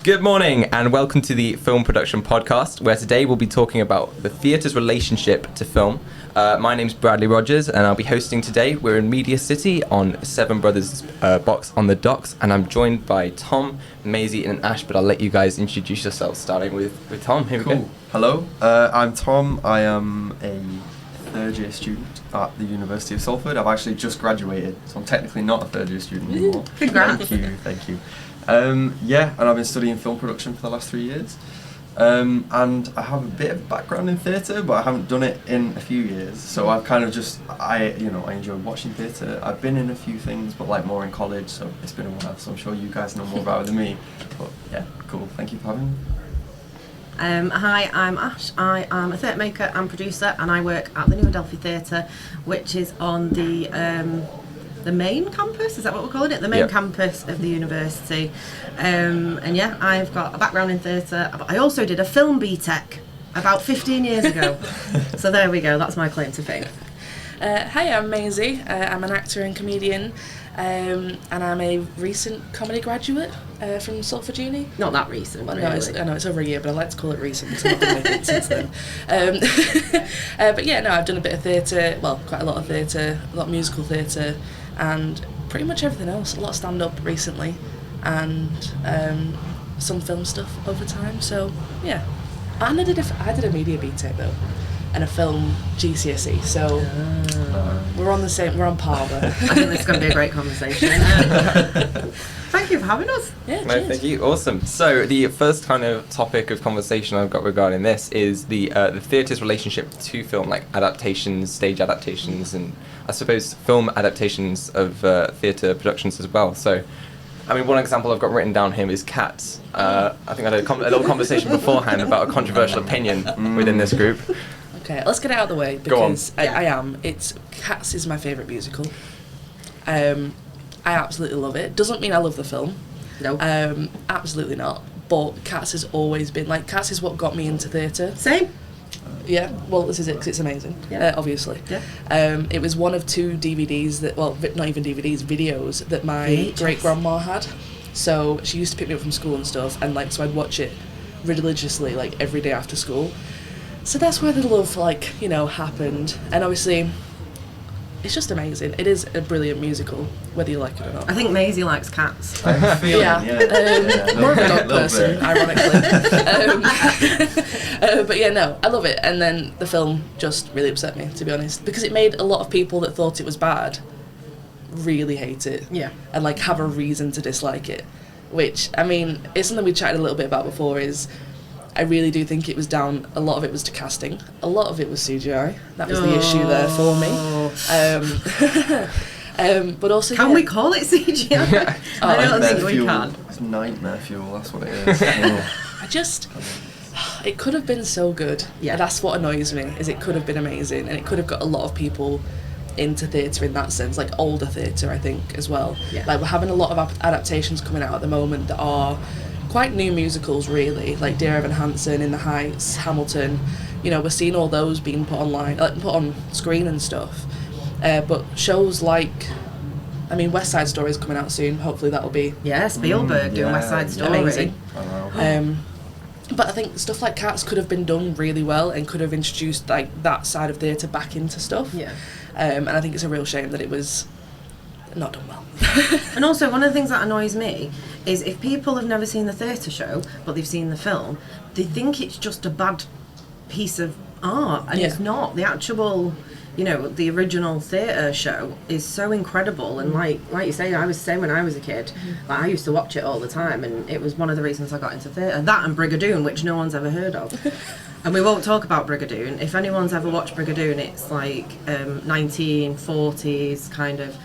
Good morning and welcome to the Film Production podcast, where today we'll be talking about the theatre's relationship to film. My name's Bradley Rogers and I'll be hosting today. We're in Media City on Seven Brothers box on the docks, and I'm joined by Tom, Maisy and Ash, but I'll let you guys introduce yourselves, starting with Tom. Here we go. Hello, I'm Tom. I am a third year student at the University of Salford. I've actually just graduated, so I'm technically not a third year student anymore. Congrats. Thank you. And I've been studying film production for the last 3 years. And I have a bit of background in theatre, but I haven't done it in a few years. So I've kind of I enjoy watching theatre. I've been in a few things, but like more in college, so it's been a while, so I'm sure you guys know more about it than me. But yeah, cool. Thank you for having me. Hi, I'm Ash. I am a theatre maker and producer, and I work at the New Adelphi Theatre, which is on the main campus. Is that what we're calling it? The main campus of the university. I've got a background in theatre. I also did a film BTEC about 15 years ago. So there we go. That's my claim to fame. Hi, I'm Maisy. I'm an actor and comedian, and I'm a recent comedy graduate from Salford Uni. Not that recent, well, really. I know it's over a year, but I like to call it recent because I've not done anything since then. I've done a bit of theatre, quite a lot of theatre, a lot of musical theatre, and pretty much everything else. A lot of stand-up recently, and some film stuff over time. So yeah, and I did a media BTEC though, and a film GCSE. So we're on par there. I think this is going to be a great conversation. Thank you for having us. Yeah, no, thank you. Awesome. So the first kind of topic of conversation I've got regarding this is the theatre's relationship to film, like adaptations, stage adaptations, and I suppose film adaptations of theatre productions as well. So, I mean, one example I've got written down here is Cats. I think I had a little conversation beforehand about a controversial opinion within this group. Okay, let's get it out of the way because Cats is my favourite musical. I absolutely love it. Doesn't mean I love the film. No. Absolutely not. But Cats has always been, Cats is what got me into theatre. Same. Yeah, well, this is it because it's amazing, obviously. Yeah. It was one of 2 DVDs not even DVDs, videos that my great-grandma had. So she used to pick me up from school and stuff, and so I'd watch it religiously, every day after school. So that's where the love, happened. And obviously, it's just amazing. It is a brilliant musical, whether you like it or not. I think Maisy likes cats. I'm feeling, more of a dog person, ironically. I love it. And then the film just really upset me, to be honest, because it made a lot of people that thought it was bad really hate it. Yeah. And have a reason to dislike it, which, I mean, it's something we chatted a little bit about before. Is I really do think it was down. A lot of it was to casting. A lot of it was CGI. That was the issue there for me. But also, can we call it CGI? I don't think we can. It's nightmare fuel. That's what it is. It could have been so good. Yeah. That's what annoys me. Is it could have been amazing, and it could have got a lot of people into theatre in that sense, older theatre, I think, as well. Yeah. We're having a lot of adaptations coming out at the moment that are quite new musicals, really, like Dear Evan Hansen, In the Heights, Hamilton. We're seeing all those being put online, put on screen and stuff. But shows West Side Story is coming out soon. Hopefully that'll be Spielberg doing West Side Story. Amazing. But I think stuff like Cats could have been done really well and could have introduced that side of theatre back into stuff. Yeah. And I think it's a real shame that it was not done well. And also, one of the things that annoys me is if people have never seen the theatre show but they've seen the film, they think it's just a bad piece of art, and it's not. The actual, the original theatre show is so incredible, and like you say, I was the same when I was a kid. I used to watch it all the time, and it was one of the reasons I got into theatre. That and Brigadoon, which no one's ever heard of. And we won't talk about Brigadoon. If anyone's ever watched Brigadoon, it's 1940s kind of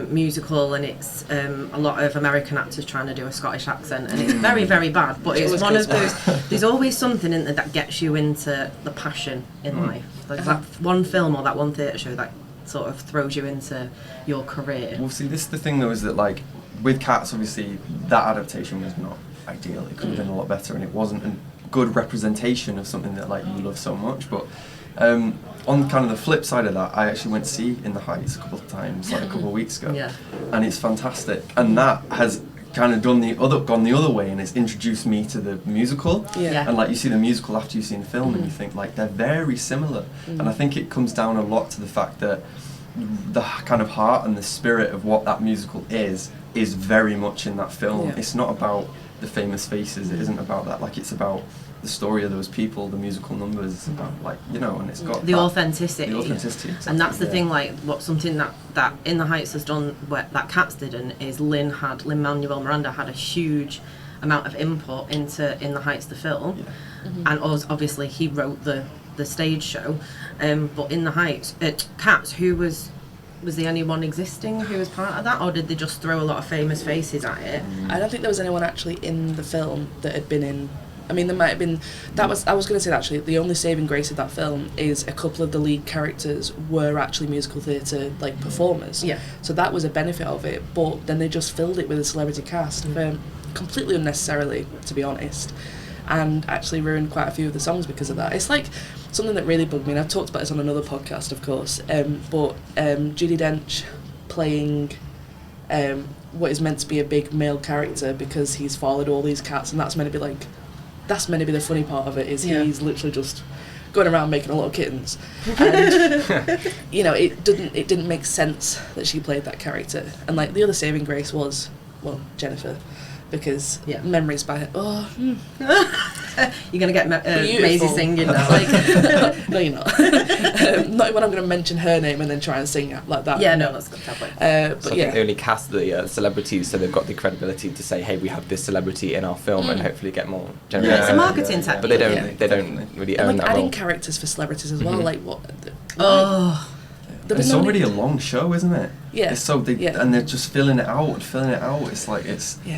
musical, and it's a lot of American actors trying to do a Scottish accent, and it's very, very bad, but it's one of those, there's always something in there that gets you into the passion in life. That one film or that one theatre show that sort of throws you into your career. Well, see, this is the thing though, is that with Cats, obviously that adaptation was not ideal. It could have been a lot better, and it wasn't a good representation of something that you love so much. But on kind of the flip side of that, I actually went to see In the Heights a couple of times, a couple of weeks ago, and it's fantastic. And that has kind of gone the other way, and it's introduced me to the musical. Yeah. And like you see the musical after you've seen the film, and you think like they're very similar. And I think it comes down a lot to the fact that the kind of heart and the spirit of what that musical is very much in that film. Yeah. It's not about the famous faces. It isn't about that. Like, it's about the story of those people, the musical numbers. It's about, like, you know, and it's got the authenticity. The authenticity, exactly, and that's the thing. Like, something that In the Heights has done, that Cats didn't, is Lin-Manuel Miranda had a huge amount of input into In the Heights, the film, and obviously he wrote the stage show. But In the Heights, Cats, who was there anyone existing who was part of that, or did they just throw a lot of famous faces at it? I don't think there was anyone actually in the film that had been in. I mean, there might have been. I was going to say that actually, the only saving grace of that film is a couple of the lead characters were actually musical theatre like performers. Yeah. So that was a benefit of it. But then they just filled it with a celebrity cast, completely unnecessarily, to be honest, and actually ruined quite a few of the songs because of that. It's like something that really bugged me, and I've talked about this on another podcast, of course. But Judi Dench playing what is meant to be a big male character because he's followed all these cats, and that's meant to be the funny part of it, is he's literally just going around making a lot of kittens. And you know, it didn't make sense that she played that character. And like the other saving grace was, well, Jennifer, because memories by her. You're gonna get Maisy singing now. Like, no, you're not. Not when I'm going to mention her name and then try and sing like that. Yeah, no, that's good. But so I think they only cast the celebrities, so they've got the credibility to say, "Hey, we have this celebrity in our film," and hopefully get more. Yeah, it's a marketing tactic. But they don't really own like that adding role. characters for celebrities as well. Like what? It's already a long show, isn't it? Yeah. It's so and they're just filling it out. It's like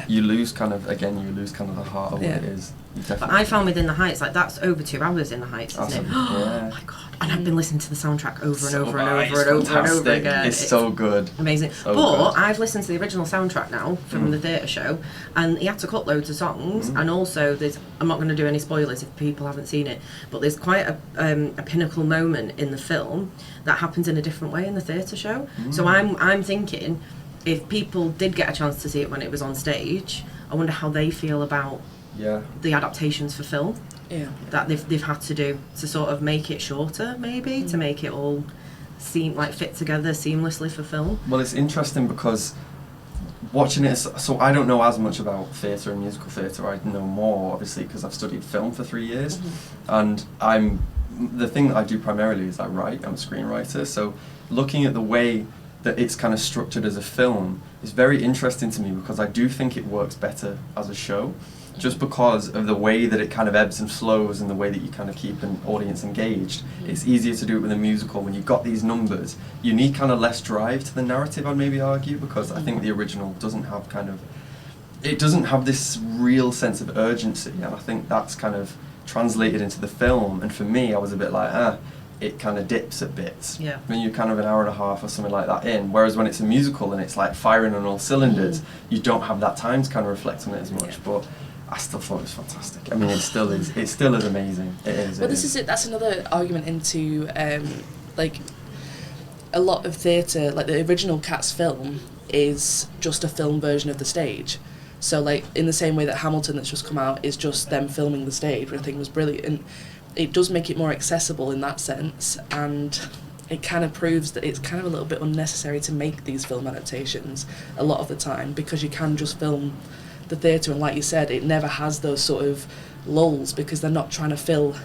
you lose kind of the heart of what it is. But I found Within the Heights, like, that's over 2 hours In the Heights, isn't it? Oh my god! And I've been listening to the soundtrack over and over again. It's so good, amazing. But I've listened to the original soundtrack now from the theatre show, and he had to cut loads of songs. And also, I'm not going to do any spoilers if people haven't seen it, but there's quite a pinnacle moment in the film that happens in a different way in the theatre show. So I'm thinking, if people did get a chance to see it when it was on stage, I wonder how they feel about the adaptations for film that they've had to do to sort of make it shorter, maybe to make it all fit together seamlessly for film. Well, it's interesting because watching it, so I don't know as much about theatre and musical theatre. I know more obviously because I've studied film for 3 years, and the thing that I do primarily is I write. I'm a screenwriter, so looking at the way that it's kind of structured as a film is very interesting to me, because I do think it works better as a show, just because of the way that it kind of ebbs and flows and the way that you kind of keep an audience engaged. It's easier to do it with a musical when you've got these numbers. You need kind of less drive to the narrative, I'd maybe argue, because I think the original doesn't have this real sense of urgency, and I think that's kind of translated into the film. And for me, I was a bit like, it kind of dips at bits. Yeah. When you're kind of an hour and a half or something like that in, whereas when it's a musical and it's like firing on all cylinders, you don't have that time to kind of reflect on it as much. But I still thought it was fantastic. I mean, it still is. It still is amazing. It is. Well, this is it. That's another argument into like a lot of theatre. Like the original Cats film is just a film version of the stage. So like in the same way that Hamilton that's just come out is just them filming the stage, which I think was brilliant. It does make it more accessible in that sense, and it kind of proves that it's kind of a little bit unnecessary to make these film adaptations a lot of the time, because you can just film the theatre, and like you said, it never has those sort of lulls, because they're not trying to fill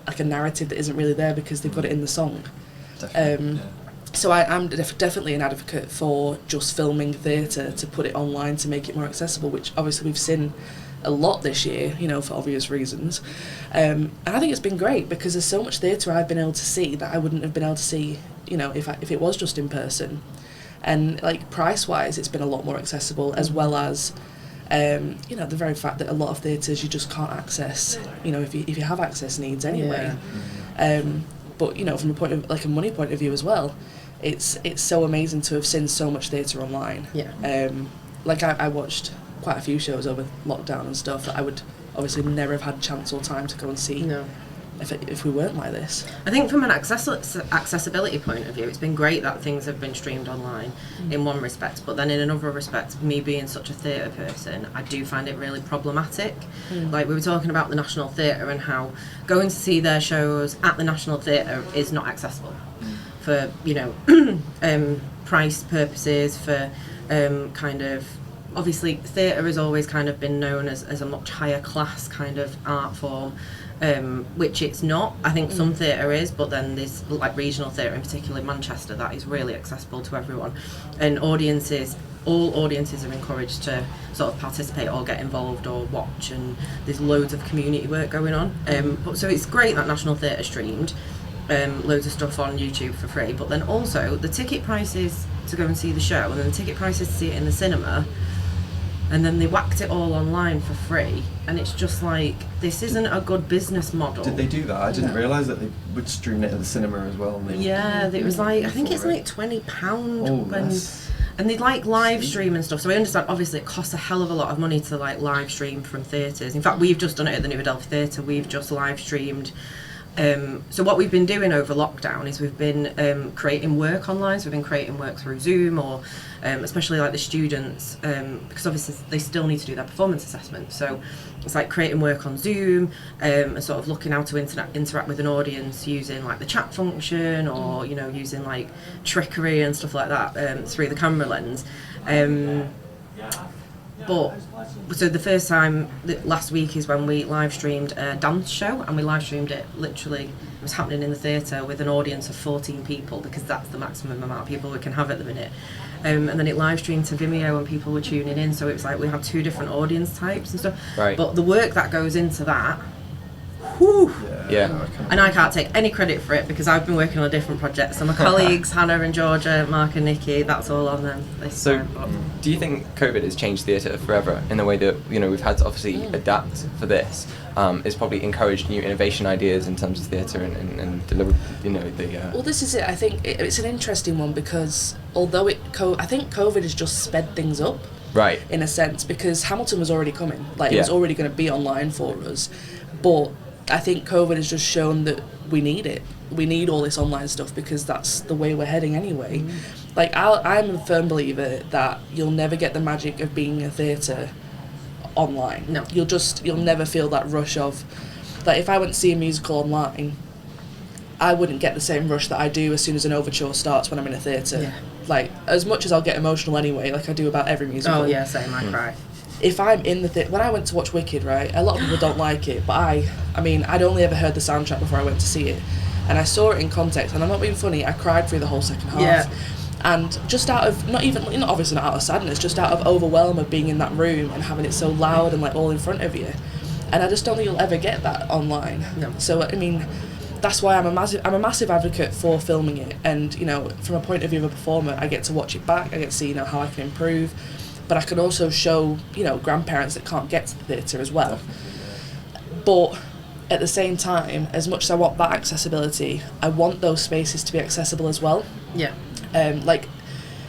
like a narrative that isn't really there because they've got it in the song. Definitely, So I'm definitely an advocate for just filming theatre to put it online to make it more accessible, which obviously we've seen a lot this year, you know, for obvious reasons. And I think it's been great, because there's so much theatre I've been able to see that I wouldn't have been able to see, you know, if it was just in person. And like price-wise, it's been a lot more accessible, as well as you know, the very fact that a lot of theatres you just can't access, you know, if you have access needs anyway. But you know, from a point of like a money point of view as well, it's so amazing to have seen so much theatre online. Like I watched quite a few shows over lockdown and stuff that I would obviously never have had chance or time to go and see if we weren't like this. I think from an accessibility point of view, it's been great that things have been streamed online in one respect, but then in another respect, me being such a theatre person, I do find it really problematic. Like we were talking about the National Theatre and how going to see their shows at the National Theatre is not accessible for, you know, price purposes, for kind of, obviously theatre has always kind of been known as a much higher class kind of art form. Which it's not. I think some theatre is, but then there's like regional theatre, in particular Manchester, that is really accessible to everyone, and all audiences are encouraged to sort of participate or get involved or watch, and there's loads of community work going on. But so it's great that National Theatre streamed loads of stuff on YouTube for free, but then also the ticket prices to go and see the show, and then the ticket prices to see it in the cinema. And then they whacked it all online for free, and it's just like, this isn't a good business model. Did they do that? I didn't realise that they would stream it at the cinema as well. Yeah, it was like, I think it's like £20. And they'd like live stream and stuff. So I understand, obviously, it costs a hell of a lot of money to like live stream from theatres. In fact, we've just done it at the New Adelphi Theatre. We've just live streamed. So what we've been doing over lockdown is we've been creating work online. So we've been creating work through Zoom, or especially like the students, because obviously they still need to do their performance assessment. So it's like creating work on Zoom, and sort of looking how to interact with an audience using like the chat function, or you know, using like trickery and stuff like that through the camera lens. But so the first time last week is when we live streamed a dance show, and we live streamed it literally, it was happening in the theatre with an audience of 14 people, because that's the maximum amount of people we can have at the minute. And then it live streamed to Vimeo and people were tuning in, so it was like we have two different audience types and stuff. Right. But the work that goes into that, whew, Yeah. and I can't take any credit for it because I've been working on a different project. So my colleagues, Hannah and Georgia, Mark and Nikki, that's all on them. So, do you think COVID has changed theatre forever in the way that, you know, we've had to obviously adapt for this? It's probably encouraged new innovation ideas in terms of theatre and deliver, you know, the... Well, this is it. I think it's an interesting one, because although I think COVID has just sped things up. Right. In a sense, because Hamilton was already coming. Like, it was Yeah. already going to be online for us. But I think COVID has just shown that we need it. We need all this online stuff, because that's the way we're heading anyway. Like, I'm a firm believer that you'll never get the magic of being a theatre online. No. You'll never feel that rush of, like, if I went to see a musical online, I wouldn't get the same rush that I do as soon as an overture starts when I'm in a theatre. Yeah. Like, as much as I'll get emotional anyway, like I do about every musical. Oh yeah, same, I cry. If I'm in the when I went to watch Wicked, right, a lot of people don't like it, but I mean, I'd only ever heard the soundtrack before I went to see it, and I saw it in context, and I'm not being funny, I cried through the whole second half. Yeah. And just out of, obviously not out of sadness, just out of overwhelm of being in that room and having it so loud and like all in front of you. And I just don't think you'll ever get that online. No. So, I mean, that's why I'm a massive advocate for filming it. And, you know, from a point of view of a performer, I get to watch it back, I get to see, you know, how I can improve. But I can also show, you know, grandparents that can't get to the theatre as well. But at the same time, as much as I want that accessibility, I want those spaces to be accessible as well. Yeah. Like,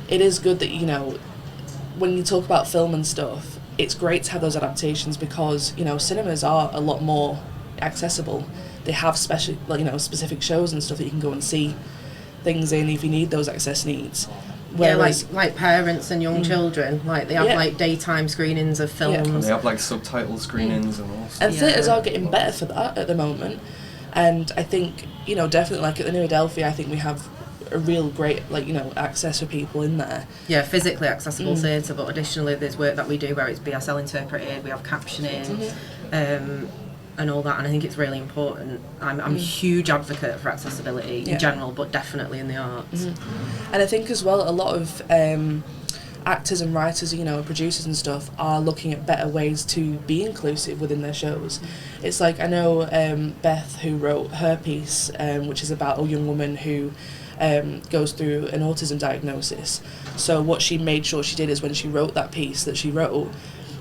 it is good that, you know, when you talk about film and stuff, it's great to have those adaptations, because, you know, cinemas are a lot more accessible. They have special, like, you know, specific shows and stuff that you can go and see things in if you need those access needs. Whereas, yeah, like parents and young children, like they have like daytime screenings of films. And they have like subtitle screenings and all sorts. And theatres are getting better for that at the moment. And I think, you know, definitely like at the New Adelphi, I think we have a real great, like, you know, access for people in there. Yeah, physically accessible theatre, but additionally there's work that we do where it's BSL interpreted, we have captioning, and all that, and I think it's really important. I'm a huge advocate for accessibility in general, but definitely in the arts. And I think as well, a lot of actors and writers, you know, producers and stuff are looking at better ways to be inclusive within their shows. It's like, I know Beth, who wrote her piece, which is about a young woman who goes through an autism diagnosis. So what she made sure she did is, when she wrote that piece that she wrote,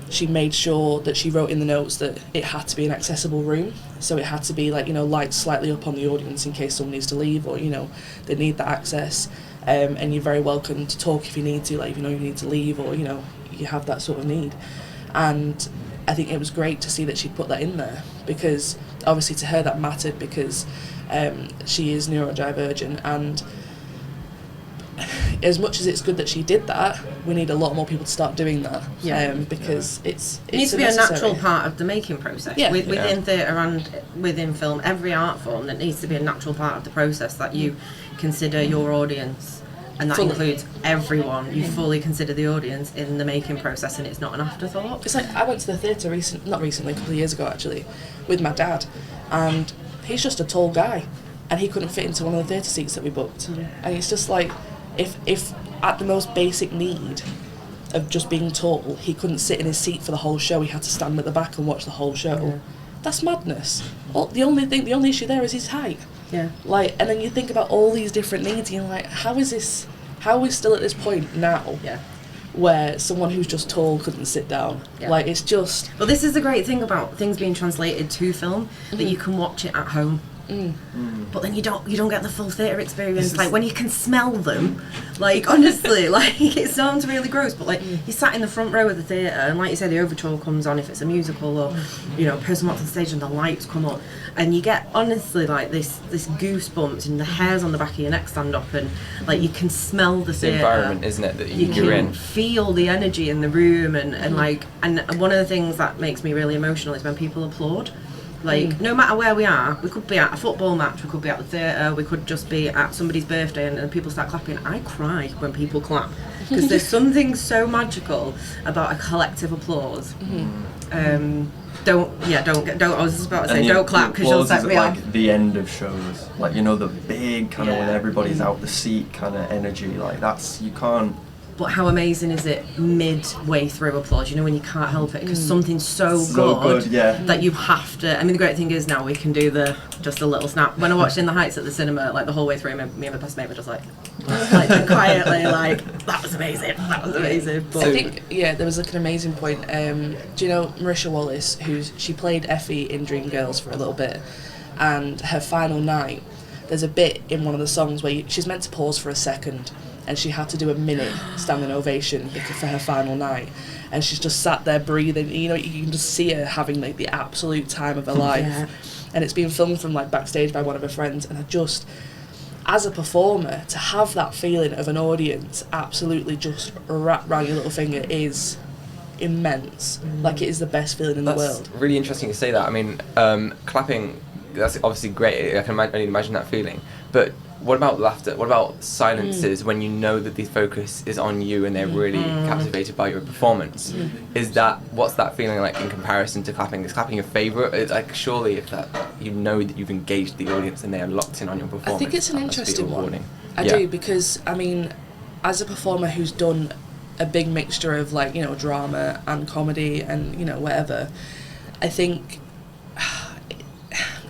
she made sure that she wrote in the notes that it had to be an accessible room. So it had to be, like, you know, lights slightly up on the audience in case someone needs to leave, or, you know, they need that access. And you're very welcome to talk if you need to, like, if you know you need to leave, or, you know, you have that sort of need. And I think it was great to see that she put that in there, because obviously to her that mattered because she is neurodivergent, and as much as it's good that she did that, we need a lot more people to start doing that. Because it needs to be a natural part of the making process. Yeah. Within theatre and within film, every art form, there needs to be a natural part of the process that you consider your audience, and that includes everyone. You fully consider the audience in the making process, and it's not an afterthought. It's like I went to the theatre not recently, a couple of years ago actually, with my dad, and he's just a tall guy, and he couldn't fit into one of the theatre seats that we booked. And it's just like, if at the most basic need of just being tall, he couldn't sit in his seat for the whole show, he had to stand at the back and watch the whole show. That's madness. The only issue there is his height. And then you think about all these different needs, and you're like, how are we still at this point now where someone who's just tall couldn't sit down? Like, it's just... Well, this is the great thing about things being translated to film, that you can watch it at home. But then you don't get the full theatre experience, like when you can smell them. Like, honestly, like, it sounds really gross, but like you sat in the front row of the theatre, and like you say, the overture comes on if it's a musical, or a person walks on stage and the lights come on, and you get, honestly, like this goosebumps, and the hairs on the back of your neck stand up, and like you can smell the theatre. The environment, isn't it, that you're can in? Feel the energy in the room, and one of the things that makes me really emotional is when people applaud. Like, no matter where we are, we could be at a football match, we could be at the theatre, we could just be at somebody's birthday, and people start clapping. I cry when people clap, because there's something so magical about a collective applause. I was just about to say, don't clap, because you'll set me off. Like the end of shows, like, the big kind of when everybody's out the seat kind of energy, like that's, you can't. But how amazing is it midway through applause, when you can't help it, because something's so good that you have to. I mean, the great thing is now we can do just a little snap. When I watched In the Heights at the cinema, like the whole way through, me and my best mate were just like quietly, like, that was amazing. But I think, there was like an amazing point. Do you know Marisha Wallace, she played Effie in Dreamgirls for a little bit, and her final night, there's a bit in one of the songs where she's meant to pause for a second, and she had to do a minute standing ovation for her final night, and she's just sat there breathing. You can just see her having like the absolute time of her life, and it's being filmed from like backstage by one of her friends. And I just, as a performer, to have that feeling of an audience absolutely just wrapped around your little finger is immense. Like, it is the best feeling in the world. That's really interesting to say that. I mean, clapping, that's obviously great. I can only imagine that feeling, but what about laughter? What about silences when you know that the focus is on you and they're really captivated by your performance? What's that feeling like in comparison to clapping? Is clapping your favourite? It's like, surely if that, that you've engaged the audience and they are locked in on your performance. I think it's an interesting one. I do, because I mean, as a performer who's done a big mixture of like, drama and comedy and whatever, I think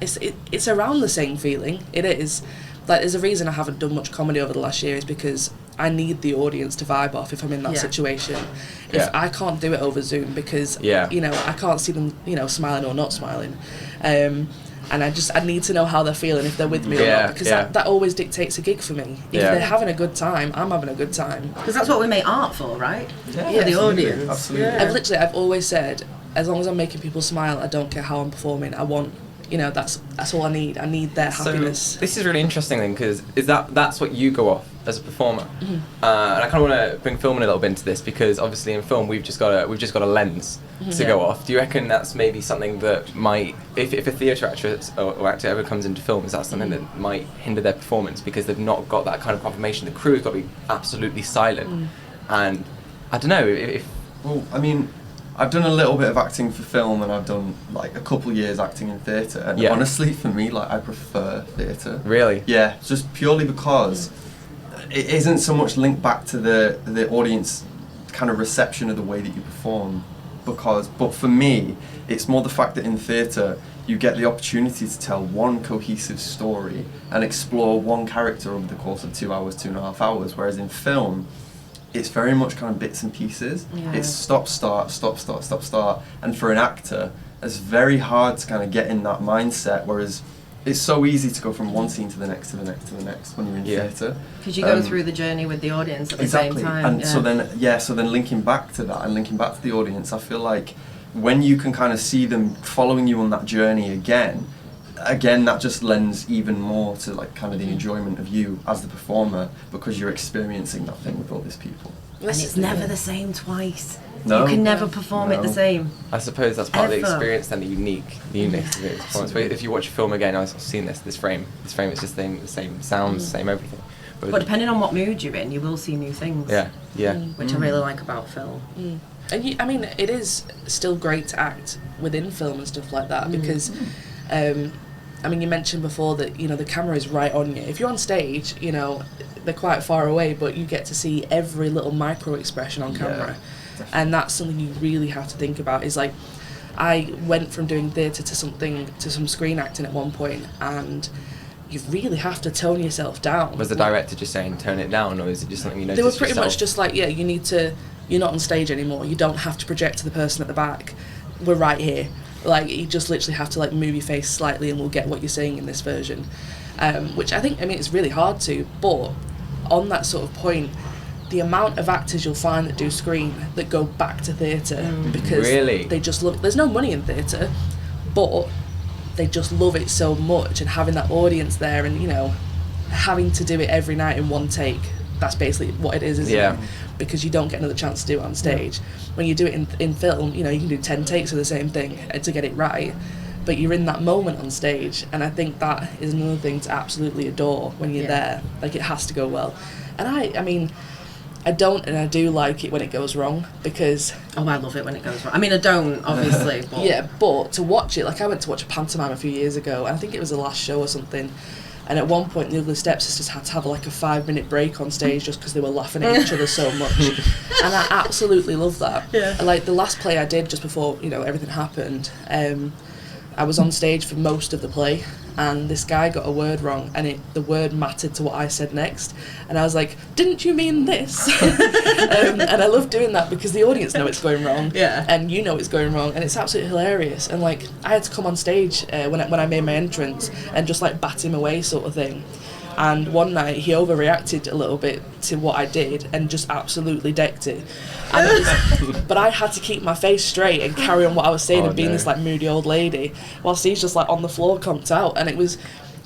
it's around the same feeling. It is. Like, there's a reason I haven't done much comedy over the last year, is because I need the audience to vibe off if I'm in that situation. If I can't do it over Zoom because, I can't see them, smiling or not smiling. And I need to know how they're feeling, if they're with me or not, because that always dictates a gig for me. If they're having a good time, I'm having a good time. Because that's what we make art for, right? Yeah, the audience. Absolutely. I've always said, as long as I'm making people smile, I don't care how I'm performing. I want... that's all I need. I need their happiness. So this is really interesting then, because that's what you go off as a performer, and I kind of want to bring film in a little bit into this, because obviously in film we've just got a lens to go off. Do you reckon that's maybe something that might, if a theatre actress or actor ever comes into film, is that something that might hinder their performance because they've not got that kind of confirmation? The crew's got to be absolutely silent, and I don't know Well, I mean, I've done a little bit of acting for film, and I've done like a couple years acting in theatre, and honestly for me, like, I prefer theatre. Really? Yeah, just purely because it isn't so much linked back to the audience kind of reception of the way that you perform, but for me, it's more the fact that in theatre you get the opportunity to tell one cohesive story and explore one character over the course of 2 hours, 2.5 hours, whereas in film, it's very much kind of bits and pieces. It's stop, start, stop, start, stop, start. And for an actor, it's very hard to kind of get in that mindset, whereas it's so easy to go from one scene to the next, to the next, to the next when you're in theatre. Because you go through the journey with the audience at the same time. And so then linking back to that and linking back to the audience, I feel like when you can kind of see them following you on that journey again, again, that just lends even more to like kind of the enjoyment of you as the performer, because you're experiencing that thing with all these people. And it's never the same twice. No. You can never perform it the same. I suppose that's part of the Ever. experience, then the unique performance. But if you watch a film again, I've seen this frame is just the same sounds, same everything. But depending on what mood you're in, you will see new things. Yeah. Which I really like about film. And I mean, it is still great to act within film and stuff like that, because, I mean, you mentioned before that, you know, the camera is right on you. If you're on stage, you know, they're quite far away, but you get to see every little micro expression on camera. And that's something you really have to think about. Is like, I went from doing theatre to some screen acting at one point, and you really have to tone yourself down. Was the director just saying tone it down, or is it just something you noticed They were pretty yourself? much just like, yeah, you're not on stage anymore. You don't have to project to the person at the back. We're right here. Like, you just literally have to like move your face slightly and we'll get what you're saying in this version. Which I mean, it's really hard to, but on that sort of point, the amount of actors you'll find that do screen that go back to theatre because they just love it. There's no money in theatre, but they just love it so much, and having that audience there, and, you know, having to do it every night in one take, that's basically what it is, isn't it? Because you don't get another chance to do it on stage. When you do it in film, you know, you can do 10 takes of the same thing to get it right, but you're in that moment on stage, and I think that is another thing to absolutely adore when you're there. Like, it has to go well. And I mean, I don't, and I do like it when it goes wrong, because... Oh, I love it when it goes wrong. I mean, I don't, obviously, but... Yeah, but to watch it, like, I went to watch a pantomime a few years ago, and I think it was the last show or something, and at one point the Ugly Stepsisters had to have like a 5-minute break on stage just because they were laughing at each other so much. And I absolutely love that. And, like, the last play I did just before, you know, everything happened, I was on stage for most of the play, and this guy got a word wrong, and the word mattered to what I said next, and I was like, didn't you mean this? And I love doing that because the audience know it's going wrong, and you know it's going wrong, and it's absolutely hilarious. And like, I had to come on stage when I made my entrance and just like bat him away sort of thing. And one night he overreacted a little bit to what I did and just absolutely decked it. And it was, but I had to keep my face straight and carry on what I was saying and being this like moody old lady, whilst he's just like on the floor comped out. And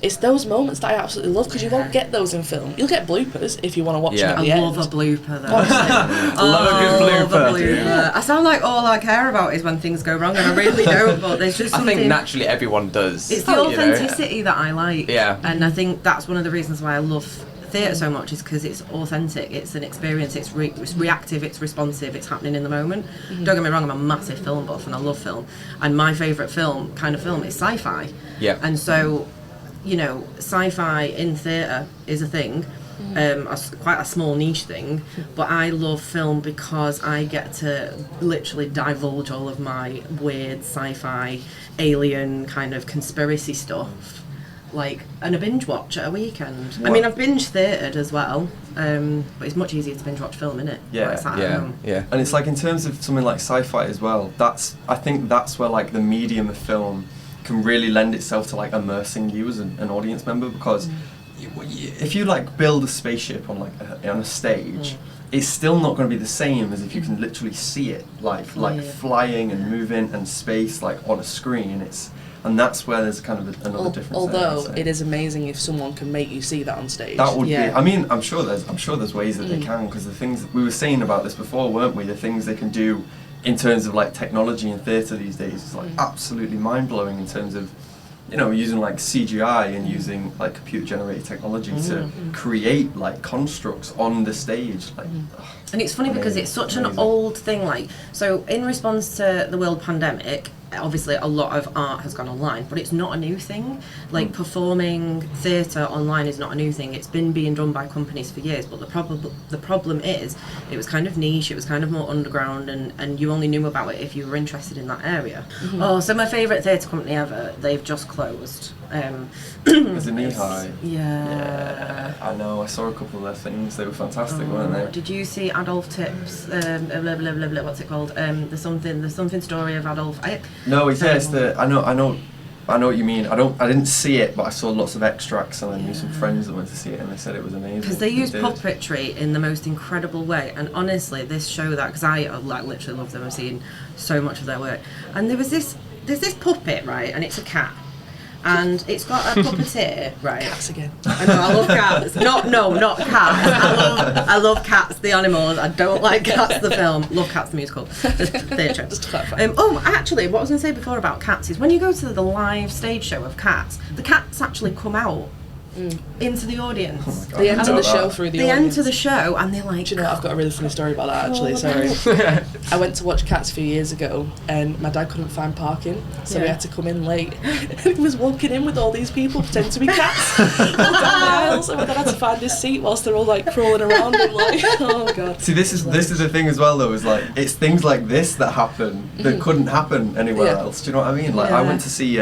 it's those moments that I absolutely love, because you won't get those in film. You'll get bloopers if you want to watch them at the I end. love a blooper though. Love a good blooper. I sound like all I care about is when things go wrong, and I really don't, but there's just something... I think naturally everyone does. It's the authenticity that I like. And I think that's one of the reasons why I love theatre so much, is because it's authentic, it's an experience, it's reactive, it's responsive, it's happening in the moment. Don't get me wrong, I'm a massive film buff and I love film, and my favourite kind of film is sci-fi. And so, you know, sci-fi in theatre is a thing, quite a small niche thing, but I love film because I get to literally divulge all of my weird sci-fi, alien kind of conspiracy stuff, like, and a binge watch at a weekend. I mean, I've binge theatred as well, but it's much easier to binge watch film, innit? And it's like, in terms of something like sci-fi as well, I think that's where like the medium of film can really lend itself to like immersing you as an audience member, because if you like build a spaceship on a stage, it's still not going to be the same as if you can literally see it like flying and moving and space like on a screen. And that's where there's kind of another difference. Although it is amazing if someone can make you see that on stage. That would be. I mean, I'm sure there's ways that they can, because the things we were saying about this before, weren't we? The things they can do in terms of like technology in theatre these days is like absolutely mind blowing, in terms of, you know, using like CGI and using like computer generated technology to create like constructs on the stage. Like, and it's funny because it's such an old thing. Like, so in response to the world pandemic, obviously a lot of art has gone online, but it's not a new thing. Like, performing theatre online is not a new thing. It's been being done by companies for years, but the problem is it was kind of niche, it was kind of more underground, and you only knew about it if you were interested in that area. Oh, so my favourite theatre company ever, they've just closed. There's a Knee High. Yeah, I know, I saw a couple of their things, they were fantastic, weren't they? Did you see Adolf Tipp's blah, blah, blah, blah, what's it called, the something story of Adolf? No, it's I know what you mean. I didn't see it, but I saw lots of extracts, and I knew some friends that went to see it, and they said it was amazing. Because they use puppetry in the most incredible way, and honestly, this show that, because I like literally love them, I've seen so much of their work, and there's this puppet, right, and it's a cat, and it's got a puppeteer, right? Cats again. I know, I love cats. Not cats. I love cats, the animals. I don't like Cats, the film. Love Cats, the musical. The theatre. Just to clarify. Actually, what I was going to say before about cats is when you go to the live stage show of cats, the cats actually come out into the audience. Oh my God, They I enter know the that. show through the They audience. enter the show and they're like... Do you know, I've got a really funny story about that actually, Oh, sorry. I went to watch Cats a few years ago and my dad couldn't find parking, so we Yeah. had to come in late. And he was walking in with all these people pretending to be cats. Walking down the aisles, and my dad had to find his seat whilst they're all like crawling around him like, oh God. See, this is the thing as well, though. Is like it's things like this that happen that couldn't happen anywhere Yeah. else. Do you know what I mean? Like I Yeah. went to see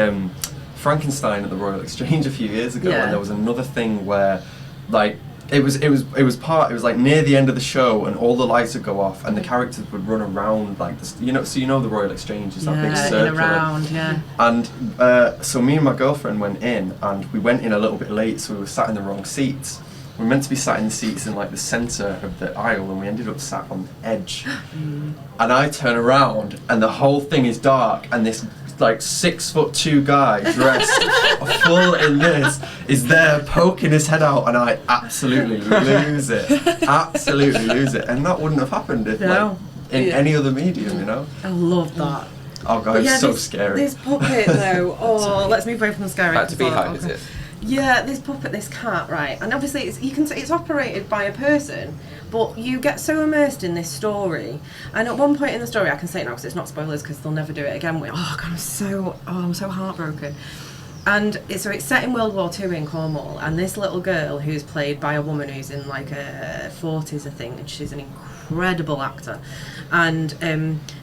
Frankenstein at the Royal Exchange a few years ago, Yeah. and there was another thing where, like, it was like near the end of the show, and all the lights would go off, and the characters would run around like this. So you know the Royal Exchange is that big Yeah, circle. in around, yeah. And so me and my girlfriend went in, and we went in a little bit late, so we were sat in the wrong seats. We were meant to be sat in the seats in like the centre of the aisle, and we ended up sat on the edge. And I turn around, and the whole thing is dark, and this like 6'2" guy dressed full in this is there poking his head out, and I absolutely lose it. Absolutely lose it. And that wouldn't have happened if No. like in any other medium, you know? I love that. Oh god, it's so scary. This puppet though, let's move away from the scary. Back to Beehive, is it? Yeah, this puppet, this cat, right? And obviously, it's operated by a person, but you get so immersed in this story. And at one point in the story, I can say it now because it's not spoilers, because they'll never do it again. I'm so heartbroken. And it's set in World War II in Cornwall, and this little girl who's played by a woman who's in like her 40s, I think, and she's an incredible actor. And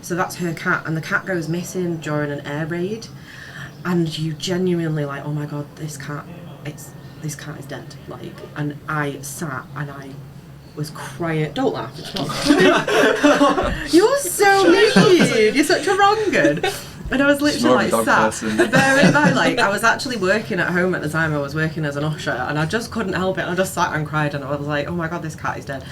so that's her cat, and the cat goes missing during an air raid, and you genuinely like, oh my god, this cat is dead. Like, and I sat and I was crying. Don't laugh, it's not. You're so mean. You're such a wrong-un. And I was literally like sat. Bear in mind, like I was actually working at home at the time. I was working as an usher, and I just couldn't help it. I just sat and cried, and I was like, "Oh my god, this cat is dead."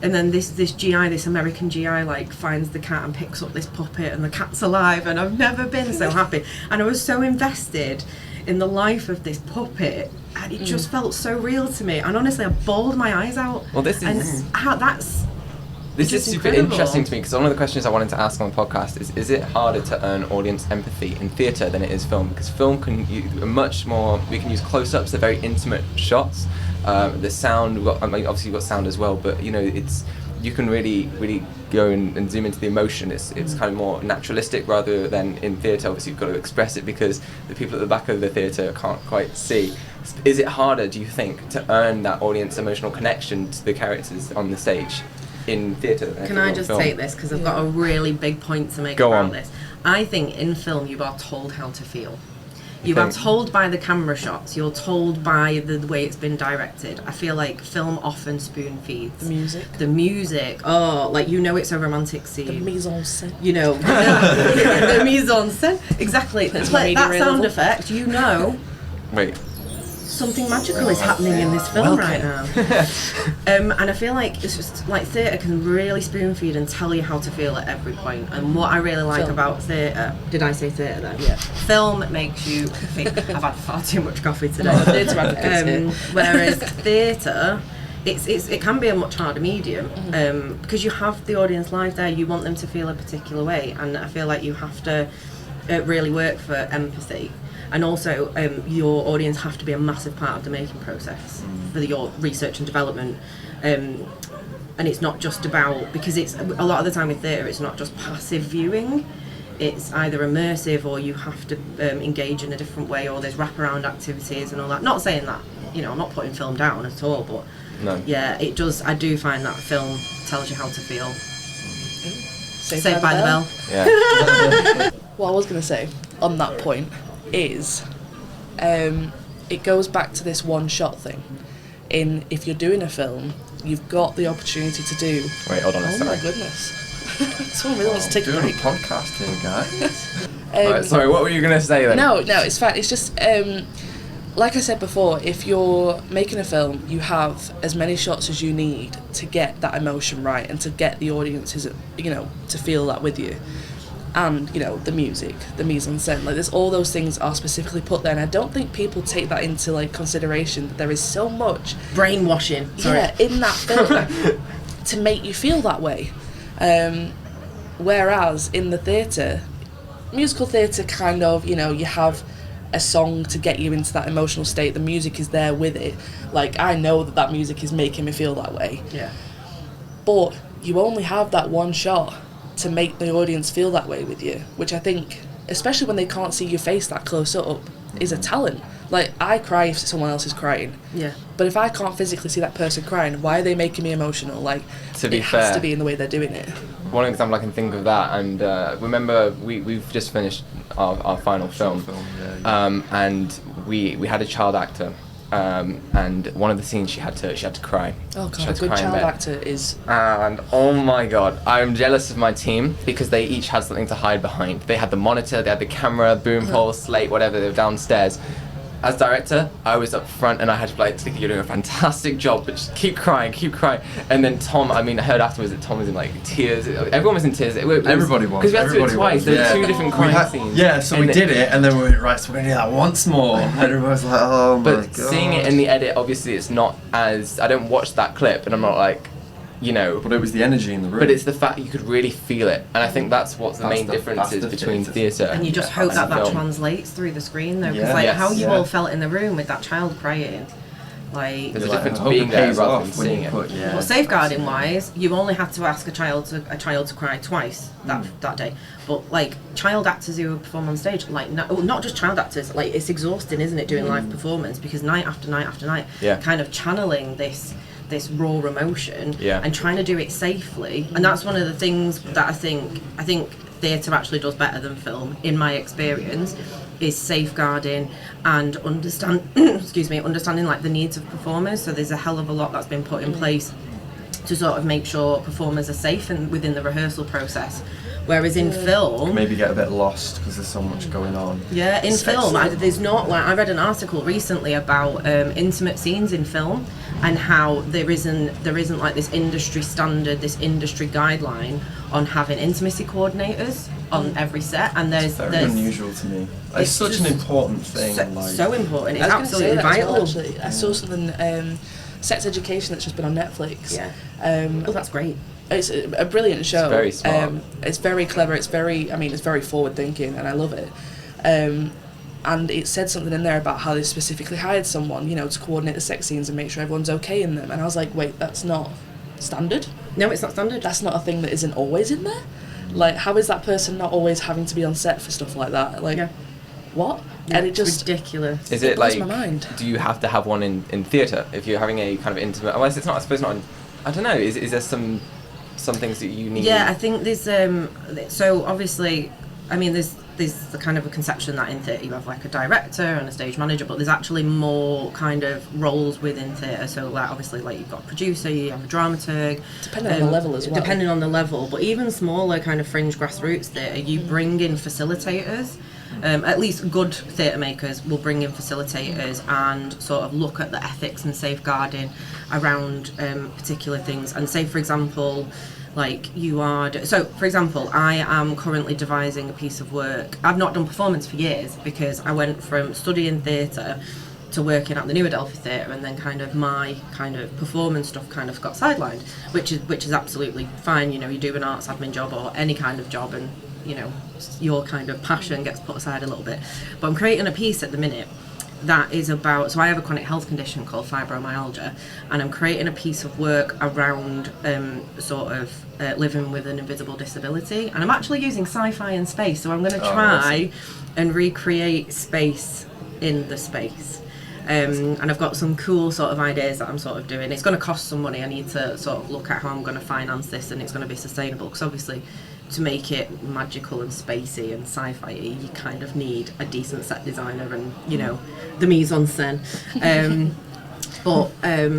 And then this GI, this American GI, like finds the cat and picks up this puppet, and the cat's alive. And I've never been so happy. And I was so invested in the life of this puppet, and it just felt so real to me. And honestly, I bawled my eyes out. Well, this is- and This is It's super incredible. interesting to me because one of the questions I wanted to ask on the podcast is it harder to earn audience empathy in theatre than it is film? Because film can use much more, we can use close-ups, they're very intimate shots. The sound, obviously you've got sound as well, but you know, you can really go and zoom into the emotion. It's kind of more naturalistic rather than in theatre. Obviously you've got to express it because the people at the back of the theatre can't quite see. Is it harder, do you think, to earn that audience emotional connection to the characters on the stage in theatre than Can I just film? take this because I've got a really big point to make Go about on. this. I think in film you are told how to feel. You think? are told by the camera shots. You're told by the way it's been directed. I feel like film often spoon feeds. The music. Like you know it's a romantic scene. The mise en scène. You know, the mise en scène. Exactly. That's Play my that media sound level. effect. You know. Wait. Something magical is happening in this film right now. And I feel like it's just like theatre can really spoon feed and tell you how to feel at every point. And what I really like Film. about theatre, did I say theatre then? Yeah. Film makes you think. I've had far too much coffee today. No, theatre advocates here. Whereas theatre, it can be a much harder medium because you have the audience live there. You want them to feel a particular way, and I feel like you have to really work for empathy. And also, your audience have to be a massive part of the making process for your research and development. And it's not just about, because it's a lot of the time with theatre, it's not just passive viewing. It's either immersive or you have to engage in a different way, or there's wraparound activities and all that. Not saying that, I'm not putting film down at all, but No. yeah, it does. I do find that film tells you how to feel. Saved by the Bell. Yeah. What I was going to say on that point is it goes back to this one shot thing. If you're doing a film, you've got the opportunity to do. Wait, hold on a Oh second. my goodness. Someone really wants to take a doing break. a podcast here, guys. Right, sorry, what were you going to say then? No, it's fine. It's just, like I said before, if you're making a film, you have as many shots as you need to get that emotion right and to get the audiences, to feel that with you. and you know the music, the mise en scène, like there's all those things are specifically put there, and I don't think people take that into like consideration, that there is so much brainwashing in that film to make you feel that way, whereas in the theatre, musical theatre, kind of, you know, you have a song to get you into that emotional state, the music is there with it, like I know that music is making me feel that way, but you only have that one shot to make the audience feel that way with you, which I think, especially when they can't see your face that close up, is a talent. Like, I cry if someone else is crying. Yeah. But if I can't physically see that person crying, why are they making me emotional? Like, it has to be in the way they're doing it. One example I can think of that, and remember we've just finished our final film, and we had a child actor. And one of the scenes she had to cry. Oh god, a good child actor is. And oh my god, I'm jealous of my team because they each had something to hide behind. They had the monitor, they had the camera, boom pole, slate, whatever. They were downstairs. As director, I was up front and I had to be like, "You're doing a fantastic job, but just keep crying." And then Tom, I heard afterwards that Tom was in like tears. Everyone was in tears. Everybody was. Because we had to do it twice. There were two different crying scenes. Yeah, so we did it, and then we went, right, so we're going to do that once more. And everyone was like, oh my god. But seeing it in the edit, obviously it's not as, I don't watch that clip and I'm not like, you know. But it was the energy in the room. But it's the fact you could really feel it. And I think that's what the main difference is between theatre and you just hope that translates through the screen though. Because how you all felt in the room with that child crying. Like, there's a difference being there rather than seeing it. Well, safeguarding wise, you only had to ask a child to cry twice that day. But like child actors who perform on stage, like not just child actors, like it's exhausting, isn't it, doing live performance, because night after night after night, kind of channeling this raw emotion and trying to do it safely. And that's one of the things that I think theatre actually does better than film, in my experience, is safeguarding and understanding like the needs of performers. So there's a hell of a lot that's been put in place to sort of make sure performers are safe and within the rehearsal process. Whereas in film, maybe get a bit lost because there's so much going on. Yeah, in film, there's not like, I read an article recently about intimate scenes in film and how there isn't like this industry standard, this industry guideline on having intimacy coordinators on every set, and there's very unusual to me. It's such an important thing. So important. It's absolutely vital. Actually, I saw something. Sex Education that's just been on Netflix. Yeah. That's great. It's a brilliant show. It's very smart. It's very clever. It's very forward thinking, and I love it. And it said something in there about how they specifically hired someone, to coordinate the sex scenes and make sure everyone's okay in them. And I was like, wait, that's not standard. No, it's not standard. That's not a thing that isn't always in there. Like, how is that person not always having to be on set for stuff like that? Like, what? Yeah, and it just ridiculous. Is it blows like? My mind. Do you have to have one in theatre if you're having a kind of intimate? Well, it's not. I suppose not. I don't know. Is there some things that you need? Yeah, I think there's so obviously, there's the kind of a conception that in theatre you have like a director and a stage manager, but there's actually more kind of roles within theatre. So like obviously like you've got a producer, you have a dramaturg, depending on the level as well. Depending on the level, but even smaller kind of fringe grassroots theatre, you bring in facilitators. At least good theatre makers will bring in facilitators and sort of look at the ethics and safeguarding around particular things. And say, for example, like for example, I am currently devising a piece of work. I've not done performance for years because I went from studying theatre to working at the New Adelphi Theatre, and then kind of my kind of performance stuff kind of got sidelined, which is absolutely fine. You do an arts admin job or any kind of job, and your kind of passion gets put aside a little bit. But I'm creating a piece at the minute that is about, so I have a chronic health condition called fibromyalgia, and I'm creating a piece of work around living with an invisible disability, and I'm actually using sci-fi and space, so I'm going to try and recreate space in the space. And I've got some cool sort of ideas that I'm sort of doing. It's going to cost some money. I need to sort of look at how I'm going to finance this, and it's going to be sustainable, because obviously to make it magical and spacey and sci-fi, you kind of need a decent set designer and the mise en scène. But I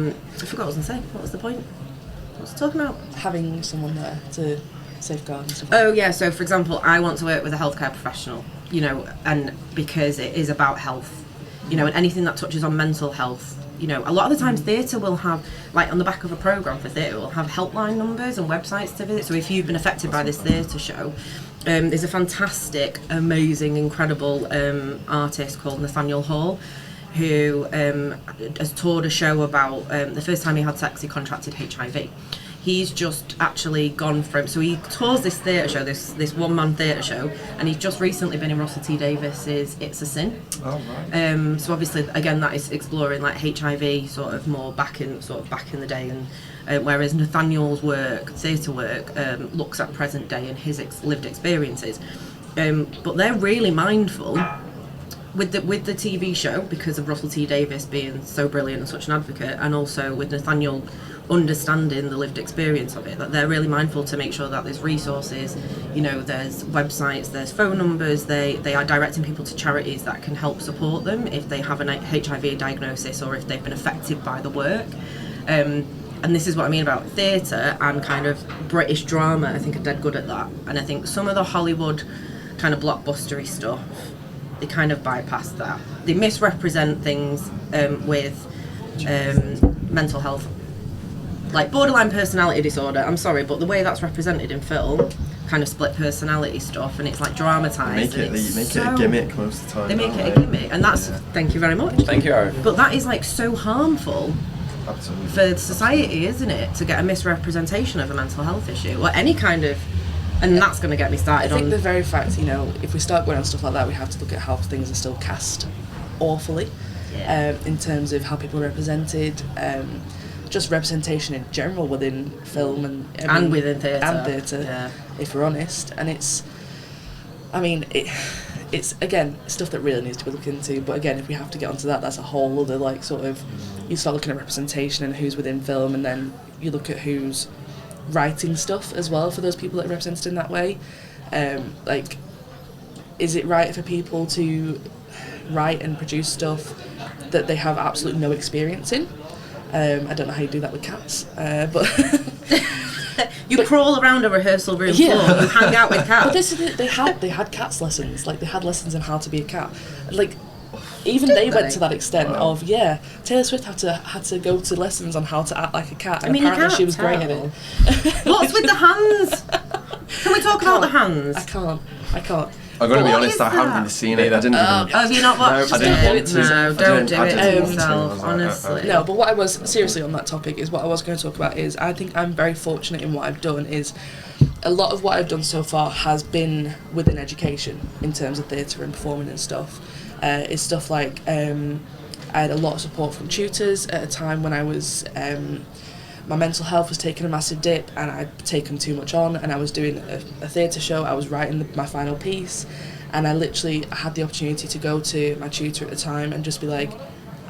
forgot what I was going to say. What was the point? What was I talking about? Having someone there to safeguard and stuff. Oh yeah, so for example, I want to work with a healthcare professional, and because it is about health, and anything that touches on mental health. A lot of the times theatre will have, like on the back of a programme for theatre, will have helpline numbers and websites to visit. So if you've been affected by this theatre show, There's a fantastic, amazing, incredible artist called Nathaniel Hall, who has toured a show about the first time he had sex, he contracted HIV. He's just actually gone from, so he tours this theatre show, this one-man theatre show, and he's just recently been in Russell T Davis's It's a Sin. Oh, right. So obviously, again, that is exploring like HIV sort of more back in the day, and whereas Nathaniel's work, theatre work, looks at present day and his lived experiences. But they're really mindful with the TV show, because of Russell T Davis being so brilliant and such an advocate, and also with Nathaniel understanding the lived experience of it, that they're really mindful to make sure that there's resources, there's websites, there's phone numbers, they are directing people to charities that can help support them if they have an HIV diagnosis or if they've been affected by the work. And this is what I mean about theatre and kind of British drama. I think are dead good at that, and I think some of the Hollywood kind of blockbustery stuff, they kind of bypass that. They misrepresent things with mental health, like borderline personality disorder. I'm sorry, but the way that's represented in film, kind of split personality stuff, and it's like dramatised. They make it a gimmick most of the time. They make it a gimmick, and that's thank you very much. Thank you, Aaron. But that is like so harmful. Absolutely. For society, isn't it, to get a misrepresentation of a mental health issue or any kind of, and that's going to get me started I think on the very fact, if we start going on stuff like that, we have to look at how things are still cast awfully, in terms of how people are represented, just representation in general within film and within theatre, if we're honest. And it's again stuff that really needs to be looked into. But again, if we have to get onto that, that's a whole other you start looking at representation and who's within film, and then you look at who's writing stuff as well for those people that are represented in that way. Is it right for people to write and produce stuff that they have absolutely no experience in? I don't know how you do that with cats, but you crawl around a rehearsal room floor, you hang out with cats. But this is it, they had cats lessons, they had lessons on how to be a cat. Even they went to that extent of Taylor Swift had to go to lessons on how to act like a cat, and apparently she was great at it. What's with the hands? Can we talk about the hands? I can't. I'm going to be What honest, is I haven't that? really seen it. I didn't even... Have you not watched I didn't want to. No, don't do it to yourself, I honestly. No, but what I was, seriously on that topic, is what I was going to talk about is, I think I'm very fortunate in what I've done, is a lot of what I've done so far has been within education, in terms of theatre and performing and stuff. It's stuff like, I had a lot of support from tutors at a time when I was... my mental health was taking a massive dip, and I'd taken too much on, and I was doing a theatre show, I was writing my final piece, and I literally had the opportunity to go to my tutor at the time and just be like,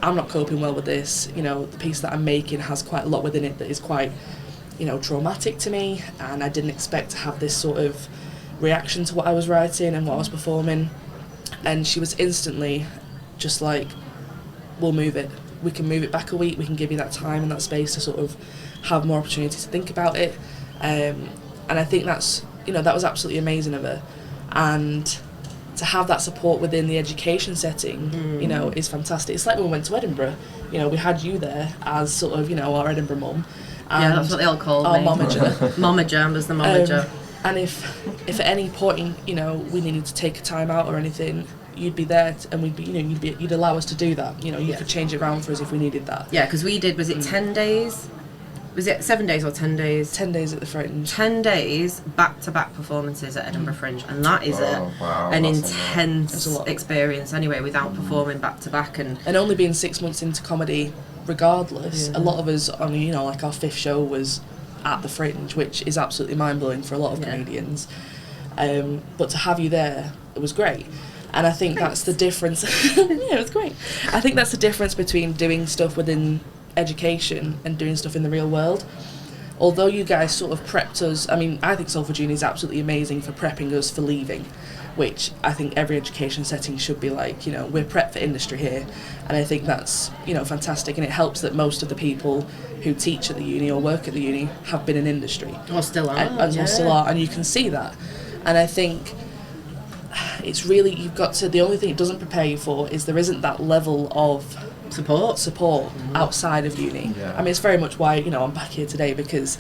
I'm not coping well with this, the piece that I'm making has quite a lot within it that is quite, traumatic to me, and I didn't expect to have this sort of reaction to what I was writing and what I was performing. And she was instantly just like, we'll move it. We can move it back a week, we can give you that time and that space to sort of have more opportunity to think about it. And I think that's, that was absolutely amazing of her. And to have that support within the education setting, is fantastic. It's like when we went to Edinburgh, we had you there as sort of, our Edinburgh mum. Yeah, that's what they all called our me. momager. Momager was the momager. And if at any point, we needed to take a time out or anything, you'd be there, and we'd be, you'd allow us to do that. You could change it around for us if we needed that. Yeah, because we did. Was it 10 days? Was it 7 days or 10 days? 10 days at the Fringe. 10 days back-to-back performances at Edinburgh Fringe, and that is an intense experience. Anyway, without performing back-to-back and only being 6 months into comedy, regardless, a lot of us on our fifth show was at the Fringe, which is absolutely mind-blowing for a lot of comedians. But to have you there, it was great. And I think that's the difference. Yeah, it was great. I think that's the difference between doing stuff within education and doing stuff in the real world. Although you guys sort of prepped us, I think Salford Uni is absolutely amazing for prepping us for leaving, which I think every education setting should be like, we're prepped for industry here. And I think that's, fantastic, and it helps that most of the people who teach at the uni or work at the uni have been in industry. Or still are. And you can see that. And I think it's really, you've got to, the only thing it doesn't prepare you for is there isn't that level of support outside of uni. It's very much why I'm back here today, because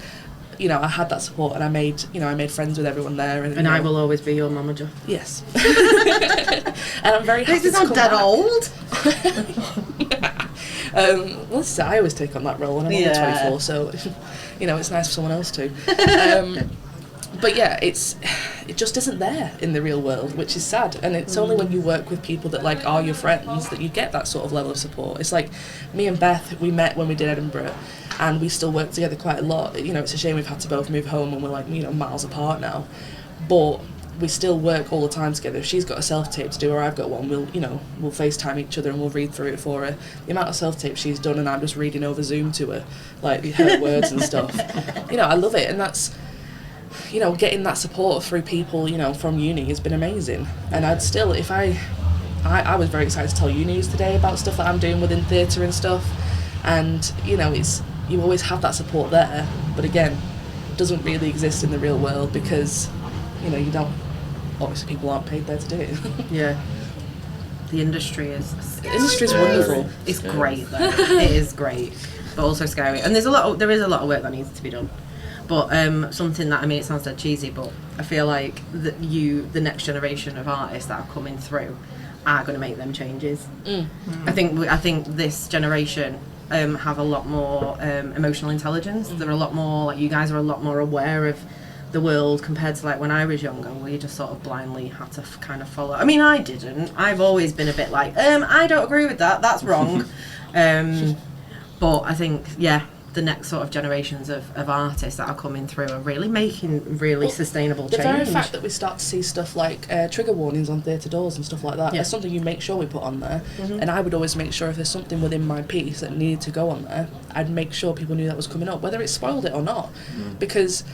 you know, I had that support, and I made friends with everyone there. And I will always be your manager. Yes. And I'm very happy This is to not come dead back. old. Well, I always take on that role, and I'm only 24, so you know, it's nice for someone else too. But yeah, it just isn't there in the real world, which is sad. And it's only when you work with people that like are your friends that you get that sort of level of support. It's like me and Beth, we met when we did Edinburgh, and we still work together quite a lot. You know, it's a shame we've had to both move home and we're like, you know, miles apart now, but we still work all the time together. If she's got a self-tape to do or I've got one, we'll FaceTime each other and we'll read through it for her. The amount of self-tape she's done and I'm just reading over Zoom to her, like her words and stuff. You know, I love it, and that's, you know, getting that support through people, you know, from uni has been amazing. And I'd still, if I was very excited to tell you news today about stuff that I'm doing within theatre and stuff, and, you know, you always have that support there, but again, it doesn't really exist in the real world because, you know, obviously people aren't paid there to do it. Yeah. The industry is... The industry's wonderful. It's great though. It is great, but also scary. And there is a lot of work that needs to be done. But something that, I mean, it sounds dead cheesy, but I feel like the next generation of artists that are coming through are going to make them changes. I think this generation have a lot more emotional intelligence. They're a lot more, like, you guys are a lot more aware of the world compared to like when I was younger, where you just sort of blindly had to kind of follow. I mean, I didn't. I've always been a bit like, I don't agree with that. That's wrong. But I think, yeah, the next sort of generations of artists that are coming through are really making really sustainable change. The very fact that we start to see stuff like trigger warnings on theatre doors and stuff like that, is something you make sure we put on there. And I would always make sure if there's something within my piece that needed to go on there, I'd make sure people knew that was coming up, whether it spoiled it or not. Because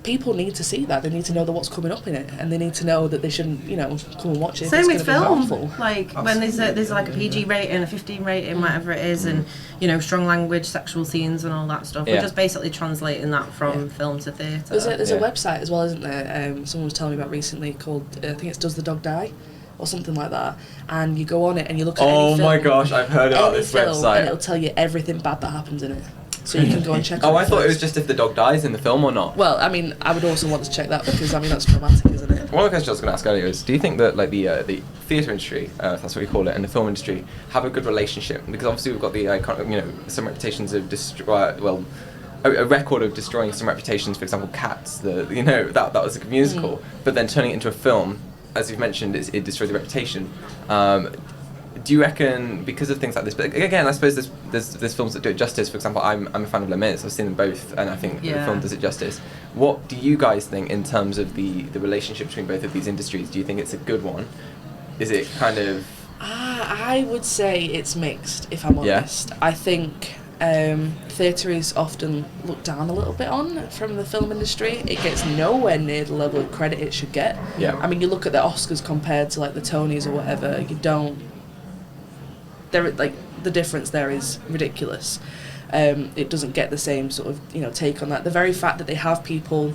people need to see that. They need to know that what's coming up in it, and they need to know that they shouldn't, you know, come and watch it. Same with film. Like when there's like a PG rating, a 15 rating, whatever it is, and, you know, strong language, sexual scenes, and all that stuff. We're just basically translating that from film to theatre. There's a website as well, isn't there? Someone was telling me about recently called I think it's Does the Dog Die? Or something like that, and you go on it and you look at any film, my gosh, I've heard about this website, and it'll tell you everything bad that happens in it. So you can go and check. I thought it was just if the dog dies in the film or not. Well, I mean, I would also want to check that because, I mean, that's traumatic, isn't it? One of the questions I was going to ask earlier is, do you think that like the theatre industry, if that's what we call it, and the film industry have a good relationship? Because obviously we've got the some reputations of a record of destroying some reputations. For example, Cats. That was a musical, but then turning it into a film, as you've mentioned, it destroyed the reputation. Do you reckon because of things like this? But again, I suppose there's films that do it justice. For example, I'm a fan of Les Mis. I've seen them both, and I think the film does it justice. What do you guys think in terms of the relationship between both of these industries? Do you think it's a good one? Is it kind of? I would say it's mixed, if I'm honest. Yeah. I think theatre is often looked down a little bit on from the film industry. It gets nowhere near the level of credit it should get. Yeah. I mean, you look at the Oscars compared to like the Tonys or whatever. You don't. The difference there is ridiculous. It doesn't get the same sort of take on that. The very fact that they have people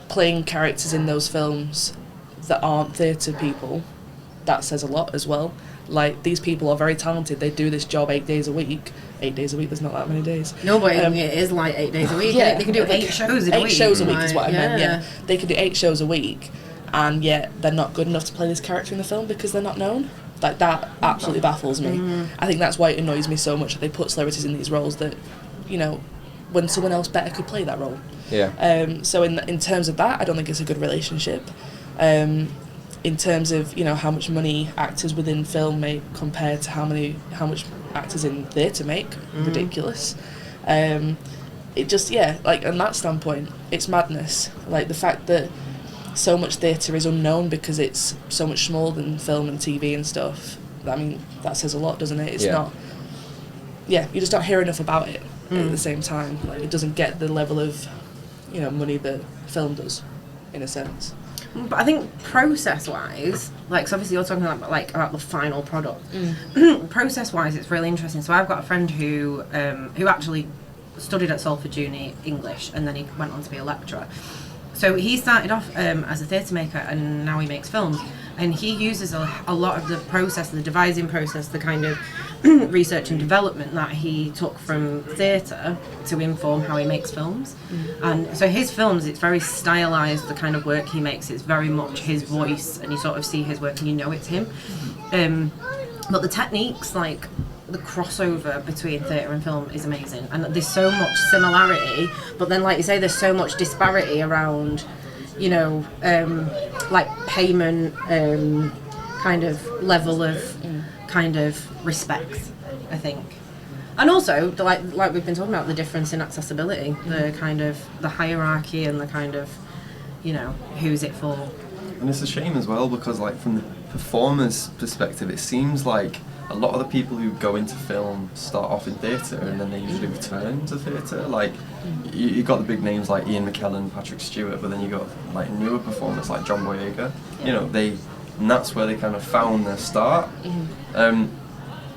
playing characters in those films that aren't theatre people, that says a lot as well. Like, these people are very talented. They do this job 8 days a week. 8 days a week, there's not that many days. No, but it is like 8 days a week. Yeah, they can do 8 shows in a week. 8 shows a week is what I meant, yeah. They can do 8 shows a week, and yet they're not good enough to play this character in the film because they're not known. Like, that absolutely baffles me. I think that's why it annoys me so much that they put celebrities in these roles that, when someone else better could play that role. Yeah. So in terms of that, I don't think it's a good relationship. In terms of how much money actors within film make compared to how much actors in theatre make, ridiculous. It just on that standpoint, it's madness. Like, the fact that so much theatre is unknown because it's so much smaller than film and TV and stuff. I mean, that says a lot, doesn't it? It's not. Yeah, you just don't hear enough about it at the same time. Like, it doesn't get the level of, money that film does, in a sense. But I think process-wise, so obviously you're talking about the final product. Process-wise, it's really interesting. So I've got a friend who actually studied at Salford Uni English, and then he went on to be a lecturer. So he started off as a theatre maker, and now he makes films. And he uses a lot of the process, the devising process, the kind of research and development that he took from theatre to inform how he makes films. And so his films, it's very stylised, the kind of work he makes, it's very much his voice, and you sort of see his work and you know it's him. But the techniques, like the crossover between theatre and film is amazing. And there's so much similarity, but then like you say, there's so much disparity around, you know, like payment, kind of level of kind of respect, I think. And also, like we've been talking about, the difference in accessibility, the kind of the hierarchy and the kind of, you know, who's it for. And it's a shame as well, because like from the performer's perspective, it seems like a lot of the people who go into film start off in theatre and then they usually return to theatre. Like you got the big names like Ian McKellen, Patrick Stewart, but then you got like newer performers like John Boyega. You know, and that's where they kind of found their start.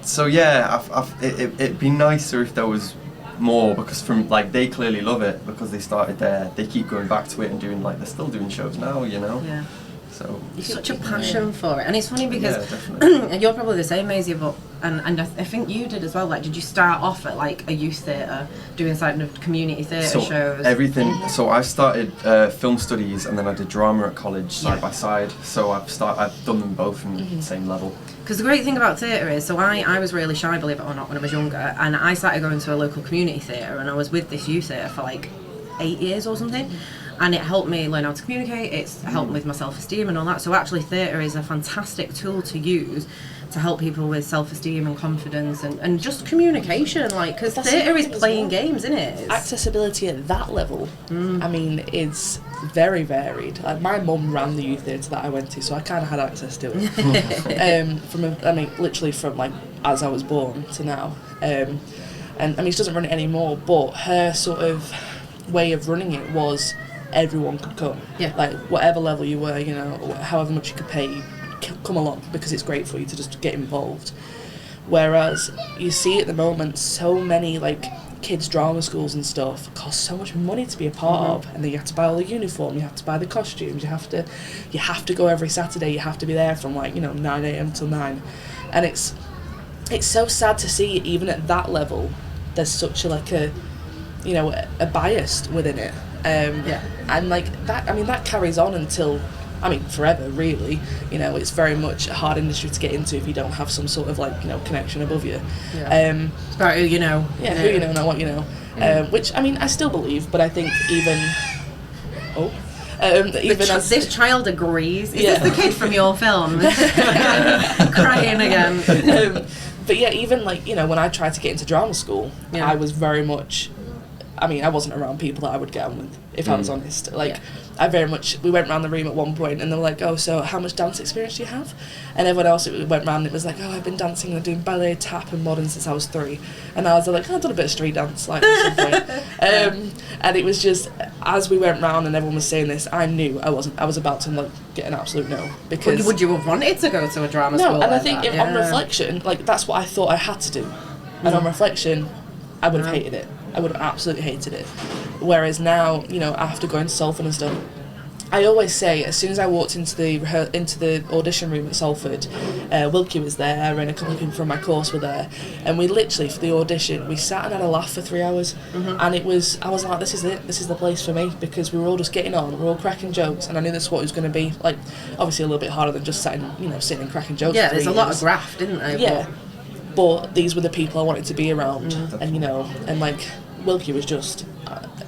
So yeah, it'd be nicer if there was more, because from like they clearly love it because they started there. They keep going back to it and doing like they're still doing shows now. You know. Yeah. So you've such a passion for it, and it's funny because definitely. you're probably the same, Maisy, but and I think you did as well. Like, did you start off at like a youth theatre, doing kind of community theatre shows? Everything. So I started film studies, and then I did drama at college side by side. So I've done them both from the same level. Because the great thing about theatre is, so I was really shy, believe it or not, when I was younger, and I started going to a local community theatre, and I was with this youth theatre for like 8 years or something. And it helped me learn how to communicate, it's helped with my self-esteem and all that. So actually theatre is a fantastic tool to use to help people with self-esteem and confidence and just communication, like, because theatre is playing games, isn't it? Accessibility at that level, I mean, it's very varied. Like, my mum ran the youth theatre that I went to, so I kind of had access to it. Literally from like as I was born to now. And I mean, she doesn't run it anymore, but her sort of way of running it was everyone could come. Yeah. Like, whatever level you were, you know, however much you could pay, come along, because it's great for you to just get involved. Whereas you see at the moment so many like kids drama schools and stuff cost so much money to be a part of, and then you have to buy all the uniform, you have to buy the costumes, you have to go every Saturday, you have to be there from like, you know, 9 a.m. till 9, and it's so sad to see even at that level there's such a bias within it. And like that, I mean, that carries on until, I mean, forever really. You know, it's very much a hard industry to get into if you don't have some sort of like, you know, connection above you. It's about who you know. Yeah, who you know, not what you know. Which, I mean, I still believe, but I think even as this child agrees. Is this the kid from your film? Crying again. But yeah, even like, you know, when I tried to get into drama school, I was very much, I mean, I wasn't around people that I would get on with, if I was honest. Like, we went round the room at one point and they were like, oh, so how much dance experience do you have? And everyone else went round and it was like, oh, I've been dancing and doing ballet, tap and modern since I was 3. And I was like, oh, I've done a bit of street dance, like, at some point. And it was just, as we went round and everyone was saying this, I knew I was about to like get an absolute no. Because would you have wanted to go to a drama school? No, and I think on reflection, like, that's what I thought I had to do. And on reflection, I would have hated it. I would have absolutely hated it. Whereas now, you know, after going to Salford and stuff, I always say, as soon as I walked into the audition room at Salford, Wilkie was there and a couple of people from my course were there, and we literally, for the audition, we sat and had a laugh for 3 hours, and I was like, this is it, this is the place for me, because we were all just getting on, we were all cracking jokes, and I knew this is what it was going to be, like, obviously a little bit harder than just sitting and cracking jokes. Yeah, there's a lot of graft, didn't there? Yeah, but these were the people I wanted to be around, and you know, and like, Wilkie was just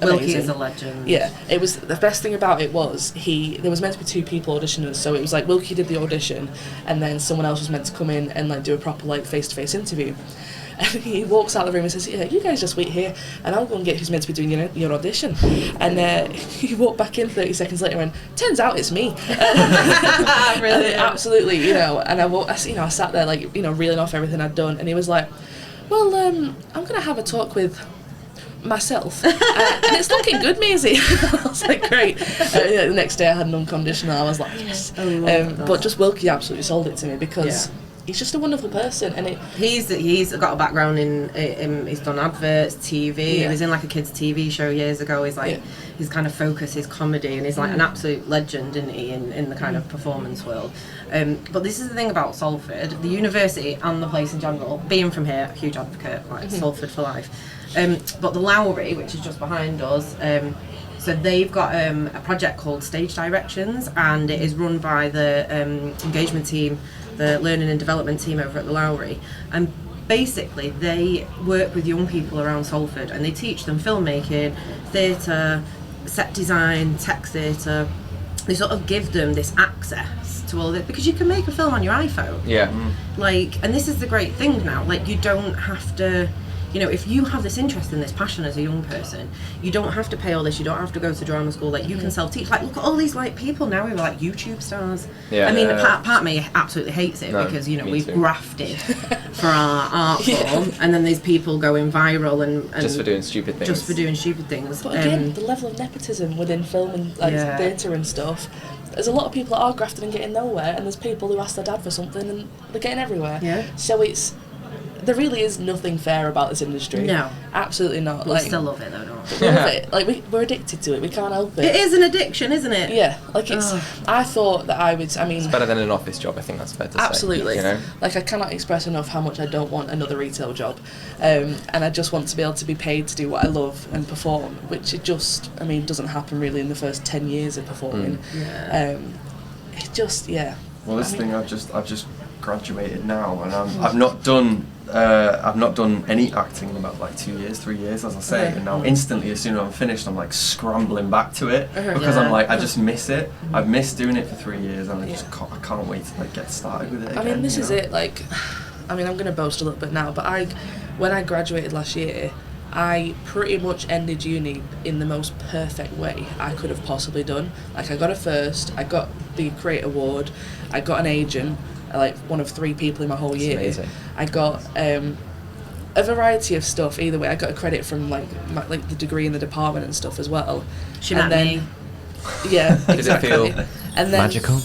amazing. Wilkie is a legend. Yeah, it was, the best thing about it was there was meant to be 2 people auditioning, so it was like Wilkie did the audition and then someone else was meant to come in and like do a proper like face-to-face interview. And he walks out of the room and says, yeah, you guys just wait here and I'll go and get who's meant to be doing your audition. And he walked back in 30 seconds later and went, turns out it's me. Really? Absolutely, you know, and I sat there like, you know, reeling off everything I'd done, and he was like, well, I'm going to have a talk with myself and it's looking good, Maisy. I was like, great. The next day I had an unconditional, I was like, yes. But just Wilkie absolutely sold it to me, because he's just a wonderful person, and he's got a background in he's done adverts, TV. He was in like a kids' TV show years ago. He's like his kind of focus is comedy, and he's like an absolute legend, isn't he, in the kind of performance world. But this is the thing about Salford, the university and the place in general. Being from here, huge advocate, like Salford for life. But the Lowry, which is just behind us. So they've got a project called Stage Directions, and it is run by the engagement team, the learning and development team over at the Lowry. And basically they work with young people around Salford, and they teach them filmmaking, theatre, set design, tech theatre. They sort of give them this access to all of it, because you can make a film on your iPhone. Yeah. Like, and this is the great thing now, like you don't have to, you know, if you have this interest and this passion as a young person, you don't have to pay all this, you don't have to go to drama school, like you can self-teach. Like, look at all these like people now who are like YouTube stars. Yeah. I mean, part of me absolutely hates it, because, you know, we've grafted for our art form, and then there's people going viral and just for doing stupid things. But again, the level of nepotism within film and like theatre and stuff, there's a lot of people that are grafting and getting nowhere, and there's people who ask their dad for something and they're getting everywhere. So there really is nothing fair about this industry. No. Absolutely not. But we still love it though, don't we? We love it. Like, we're addicted to it. We can't help it. It is an addiction, isn't it? Yeah. Like, I thought that it's better than an office job, I think that's fair to say. Absolutely. You know? Like, I cannot express enough how much I don't want another retail job. And I just want to be able to be paid to do what I love and perform, which it just, doesn't happen really in the first 10 years of performing. It just, Well, I've just graduated now, and I've not done any acting in about like 2 years, 3 years, as I say, and now instantly, as soon as I'm finished, I'm like scrambling back to it, because I'm like, I just miss it. I've missed doing it for 3 years, and I can't wait to like get started with it again. This is it. Like, I'm going to boast a little bit now, but when I graduated last year, I pretty much ended uni in the most perfect way I could have possibly done. Like, I got a first, I got the Create Award, I got an agent, like one of 3 people in my whole year. Amazing. I got a variety of stuff. Either way, I got a credit from like the degree in the department and stuff as well. She met me. Yeah, exactly. Did it feel magical?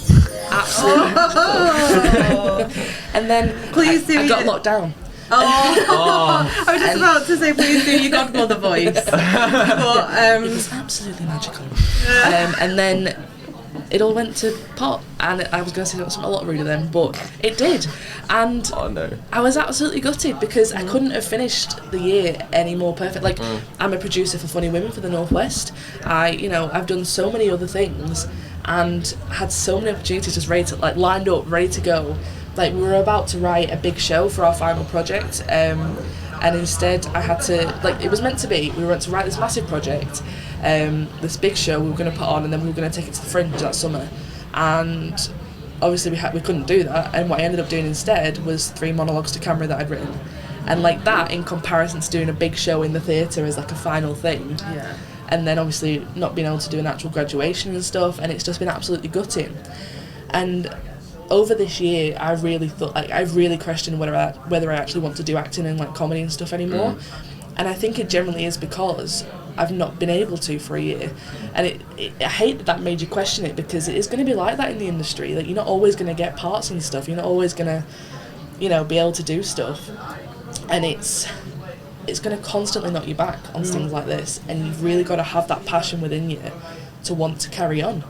Absolutely. And then I got locked down. I was just about to say, please do your godmother voice. But it was absolutely magical. And then it all went to pot, and I was going to say something a lot ruder then, but it did. And I was absolutely gutted, because I couldn't have finished the year any more perfect. Like, I'm a producer for Funny Women for the Northwest. I've done so many other things and had so many opportunities just lined up, ready to go. Like, we were about to write a big show for our final project, and instead I had to, like, it was meant to be, we were meant to write this massive project, this big show we were going to put on, and then we were going to take it to the Fringe that summer, and obviously we couldn't do that, and what I ended up doing instead was 3 monologues to camera that I'd written, and like that, in comparison to doing a big show in the theatre as like a final thing, and then obviously not being able to do an actual graduation and stuff, and it's just been absolutely gutting. And over this year, I really thought, like, I've really questioned whether I actually want to do acting and like comedy and stuff anymore. And I think it generally is because I've not been able to for a year. And I hate that made you question it, because it is going to be like that in the industry. Like, you're not always going to get parts and stuff. You're not always going to, be able to do stuff. And it's going to constantly knock you back on things like this. And you've really got to have that passion within you to want to carry on.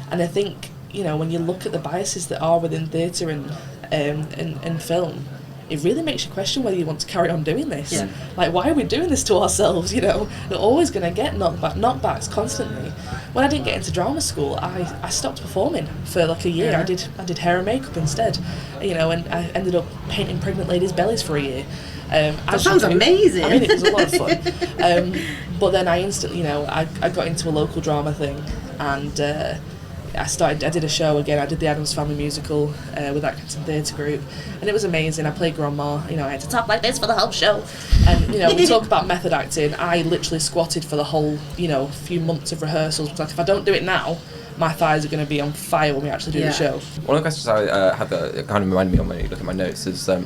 And I think, when you look at the biases that are within theatre and film, it really makes you question whether you want to carry on doing this. Yeah. Like, why are we doing this to ourselves? We're always going to get knockbacks constantly. When I didn't get into drama school, I stopped performing for like a year. I did hair and makeup instead, and I ended up painting pregnant ladies' bellies for a year. That sounds amazing. It was a lot of fun. But then I instantly, I got into a local drama thing, and I did a show again. I did the Addams Family musical with Atkinson Theatre Group, and it was amazing. I played Grandma. I had to talk like this for the whole show, and we talk about method acting. I literally squatted for the whole few months of rehearsals, because like, if I don't do it now, my thighs are going to be on fire when we actually do the show. One of the questions I have that kind of reminded me when you look at my notes is, it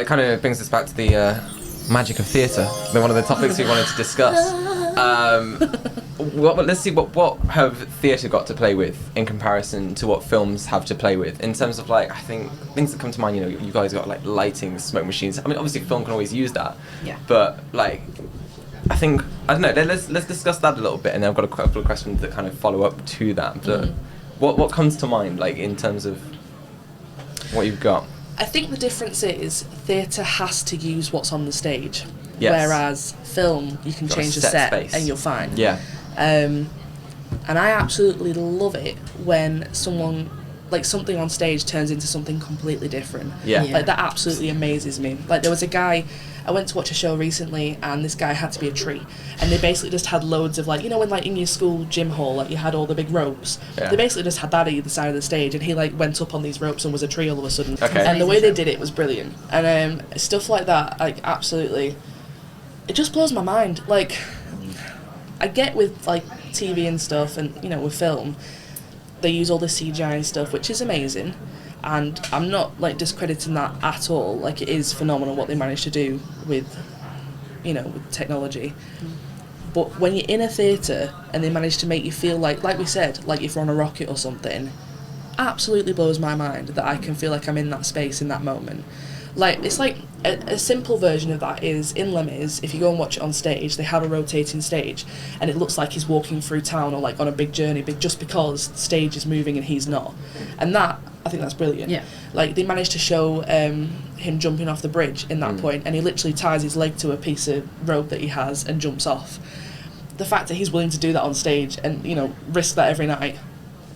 kind of brings us back to the magic of theatre. One of the topics we wanted to discuss. Let's see what have theatre got to play with in comparison to what films have to play with in terms of like I think things that come to mind. You know, you guys got like lighting, smoke machines. I mean, obviously film can always use that. Yeah. But like, I think I don't know. Let's discuss that a little bit, and then I've got a couple of questions that kind of follow up to that. But what comes to mind like in terms of what you've got? I think the difference is theatre has to use what's on the stage, Yes. whereas film you can Got a change the set set space. and you're fine. Yeah. And I absolutely love it when someone, like something on stage turns into something completely different. Yeah. Like that absolutely amazes me. Like there was a guy, I went to watch a show recently and this guy had to be a tree. And they basically just had loads of like, you know when like in your school gym hall, like you had all the big ropes? Yeah. They basically just had that at either side of the stage and he like went up on these ropes and was a tree all of a sudden. Okay. And the way they did it was brilliant. And stuff like that, like absolutely, it just blows my mind. Like, I get with like TV and stuff and, you know, with film, they use all this CGI and stuff, which is amazing. And I'm not like discrediting that at all. Like it is phenomenal what they managed to do with, you know, with technology. But when you're in a theatre and they manage to make you feel like we said, like if you're on a rocket or something, absolutely blows my mind that I can feel like I'm in that space in that moment. Like it's like a simple version of that is in Les Mis. If you go and watch it on stage, they have a rotating stage, and it looks like he's walking through town or like on a big journey, but just because the stage is moving and he's not. And that I think that's brilliant. Yeah. Like they managed to show him jumping off the bridge in that point, and he literally ties his leg to a piece of rope that he has and jumps off. The fact that he's willing to do that on stage and, you know, risk that every night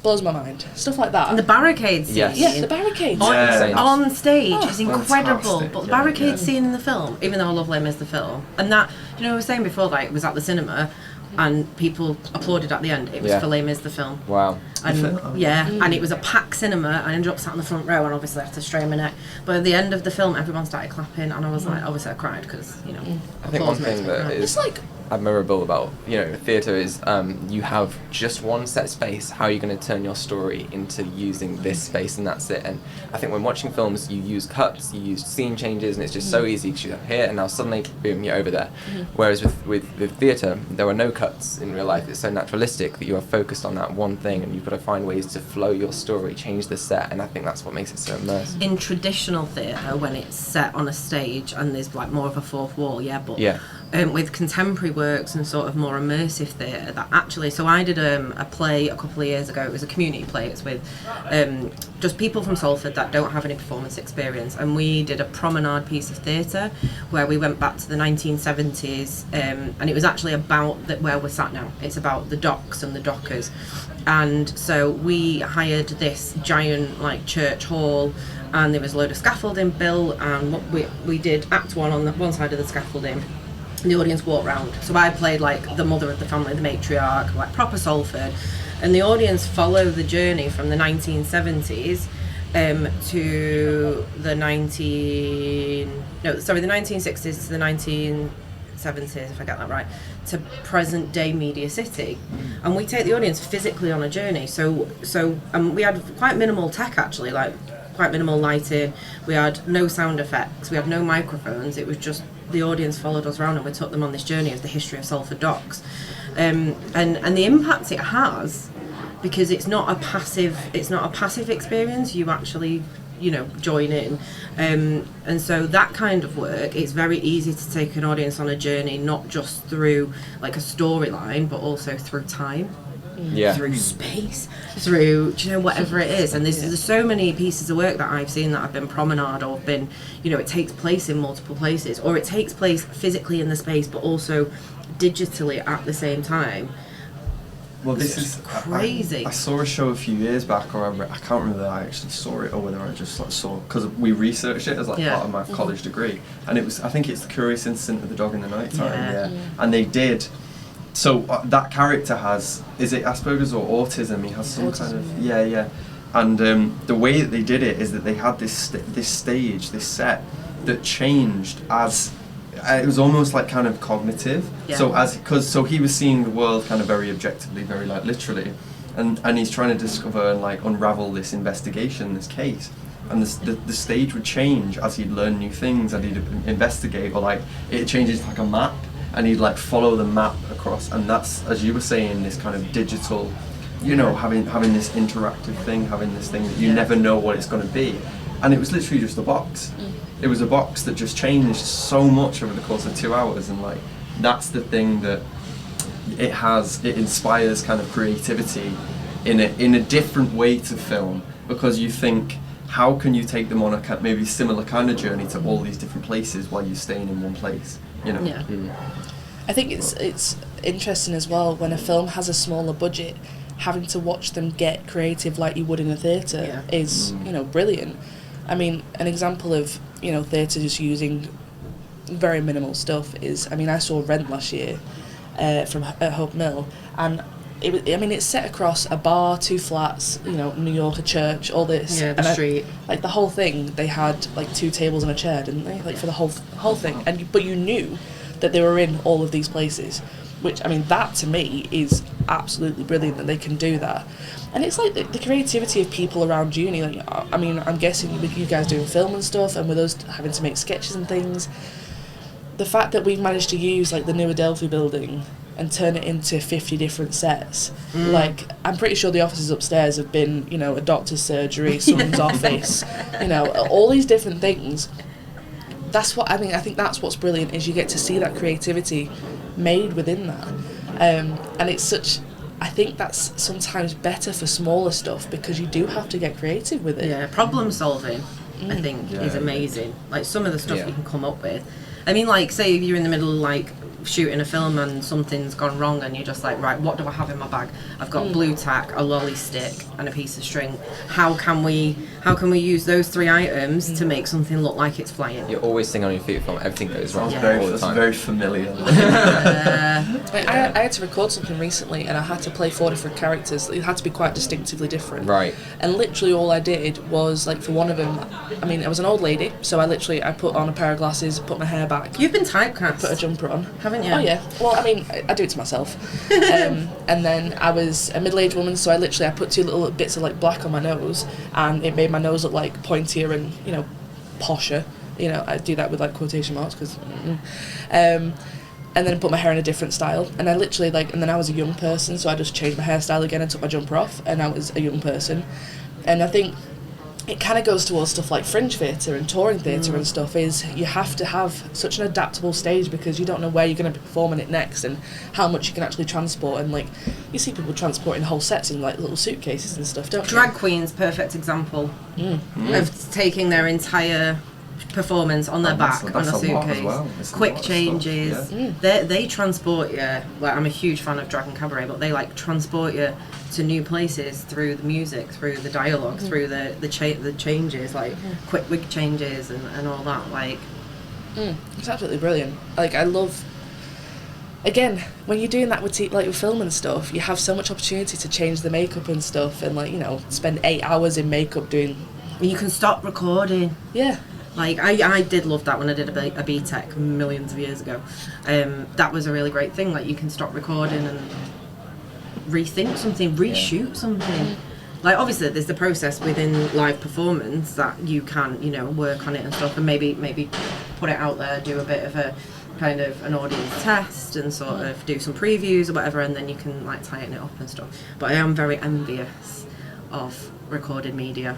blows my mind. Stuff like that. And the barricade scene. Yes. Yeah, the barricades. Yeah. On stage Oh, is incredible, fantastic, but the yeah, barricade yeah. scene in the film, even though I love Les Mis the film, and that, you know, I was saying before, like, it was at the cinema, and people applauded at the end. It was Yeah. for Les Mis the film. Wow. And film? and it was a packed cinema. I ended up sat in the front row, and obviously I had to strain my neck. But at the end of the film, everyone started clapping, and I was like, obviously I cried because, you know, I think one applause makes thing me that cry. is It's like admirable about, you know, theatre is you have just one set space. How are you going to turn your story into using this space, and that's it. And I think when watching films, you use cuts, you use scene changes, and it's just so easy because you're here and now suddenly boom, you're over there. Whereas with theatre, there are no cuts in real life. It's so naturalistic that you are focused on that one thing, and you've got to find ways to flow your story, change the set, and I think that's what makes it so immersive. In traditional theatre, when it's set on a stage and there's like more of a fourth wall, but Yeah. with contemporary works and sort of more immersive theatre, that actually, so I did a play a couple of years ago. It was a community play. It's with just people from Salford that don't have any performance experience, and we did a promenade piece of theatre where we went back to the 1970s, and it was actually about where we're sat now. It's about the docks and the dockers. And so we hired this giant like church hall, and there was a load of scaffolding built, and what we did act one on the one side of the scaffolding, and the audience walked round. So I played like the mother of the family, the matriarch, like proper Salford, and the audience followed the journey from the 1970s to the 1960s to the 1970s, if I get that right, to present day Media City. And we take the audience physically on a journey. So we had quite minimal tech actually, like quite minimal lighting. We had no sound effects, we had no microphones. It was just the audience followed us around and we took them on this journey of the history of Salford docks. And the impact it has, because it's not a passive experience, you actually, you know, join in, and so that kind of work, it's very easy to take an audience on a journey, not just through like a storyline, but also through time, Yeah. through space, through, do you know, whatever it is. And there's so many pieces of work that I've seen that have been promenade or been, you know, it takes place in multiple places, or it takes place physically in the space but also digitally at the same time. Well, this It's is crazy. I saw a show a few years back, or I can't remember that I actually saw it or whether I just like saw, because we researched it as like Yeah. part of my college degree, and it was, I think it's The Curious Incident of the Dog in the Night Time. Yeah. And they did. So that character has, is it Asperger's or autism? He has some kind of and the way that they did it is that they had this stage, this set that changed as. It was almost like kind of cognitive. Yeah. So he was seeing the world kind of very objectively, very like literally, and he's trying to discover and like unravel this investigation, this case, and the stage would change as he'd learn new things and he'd investigate, or like it changes like a map. and he'd like follow the map across, and that's, as you were saying, this kind of digital, you know, having this interactive thing, having this thing that you never know what it's going to be, and it was literally just a box. It was a box that just changed so much over the course of 2 hours, and like that's the thing that it inspires kind of creativity in a different way to film, because you think, how can you take them on a maybe similar kind of journey to all these different places while you're staying in one place, you know? Yeah. I think it's interesting as well when a film has a smaller budget, having to watch them get creative like you would in a theatre is, you know, brilliant. I mean, an example of, you know, theatre just using very minimal stuff is, I mean, I saw Rent last year from at Hope Mill, and it's set across a bar, 2 flats, you know, New York, a church, all this. Yeah, the street. Like the whole thing, they had like 2 tables and a chair, didn't they? Like for the whole thing, but you knew that they were in all of these places, which, I mean, that to me is absolutely brilliant that they can do that. And it's like the creativity of people around uni. Like, I mean, I'm guessing with you guys doing film and stuff, and with us having to make sketches and things, the fact that we've managed to use like the New Adelphi building and turn it into 50 different sets. Like, I'm pretty sure the offices upstairs have been, you know, a doctor's surgery, someone's office, you know, all these different things. That's what I mean. I think that's what's brilliant, is you get to see that creativity made within that. And it's such, I think that's sometimes better for smaller stuff, because you do have to get creative with it. Yeah, problem solving, I think, is amazing. Like, some of the stuff you can come up with. I mean, like, say if you're in the middle of, like, shooting a film and something's gone wrong, and you're just like, right, what do I have in my bag? I've got blue tack, a lolly stick, and a piece of string. How can we use those 3 items to make something look like it's flying? You're always singing on your feet film. Everything goes wrong all the That's time. very familiar. Like, I had to record something recently, and I had to play 4 different characters. It had to be quite distinctively different. Right. And literally all I did was, like, for one of them, I mean, I was an old lady, so I put on a pair of glasses, put my hair back. You've been typecast. Put a jumper on. Haven't you? Oh yeah. Well, I mean, I do it to myself. And then I was a middle-aged woman, so I put 2 little bits of like black on my nose, and it made my nose look like pointier and, you know, posher. You know, I do that with like quotation marks because. And then I put my hair in a different style, and I literally and then I was a young person, so I just changed my hairstyle again and took my jumper off, and I was a young person. And I think it kind of goes towards stuff like fringe theatre and touring theatre and stuff, is you have to have such an adaptable stage, because you don't know where you're going to be performing it next and how much you can actually transport. And like, you see people transporting whole sets in like little suitcases and stuff, don't you? Drag queens, perfect example of taking their entire performance on their back on a lot suitcase. as well. Quick changes. They transport you. Like, I'm a huge fan of drag and cabaret, but they like transport you to new places through the music, through the dialogue, through the changes, like quick wig changes and all that. Like, it's absolutely brilliant. Like, I love. Again, when you're doing that with with film and stuff, you have so much opportunity to change the makeup and stuff, and like, you know, spend 8 hours in makeup doing. you can stop recording. Yeah. Like, I did love that when I did a B-Tech millions of years ago. That was a really great thing. Like, you can stop recording and rethink something, reshoot something. Like, obviously there's the process within live performance that you can, you know, work on it and stuff, and maybe put it out there, do a bit of a kind of an audience test and sort of do some previews or whatever, and then you can like tighten it up and stuff. But I am very envious of recorded media,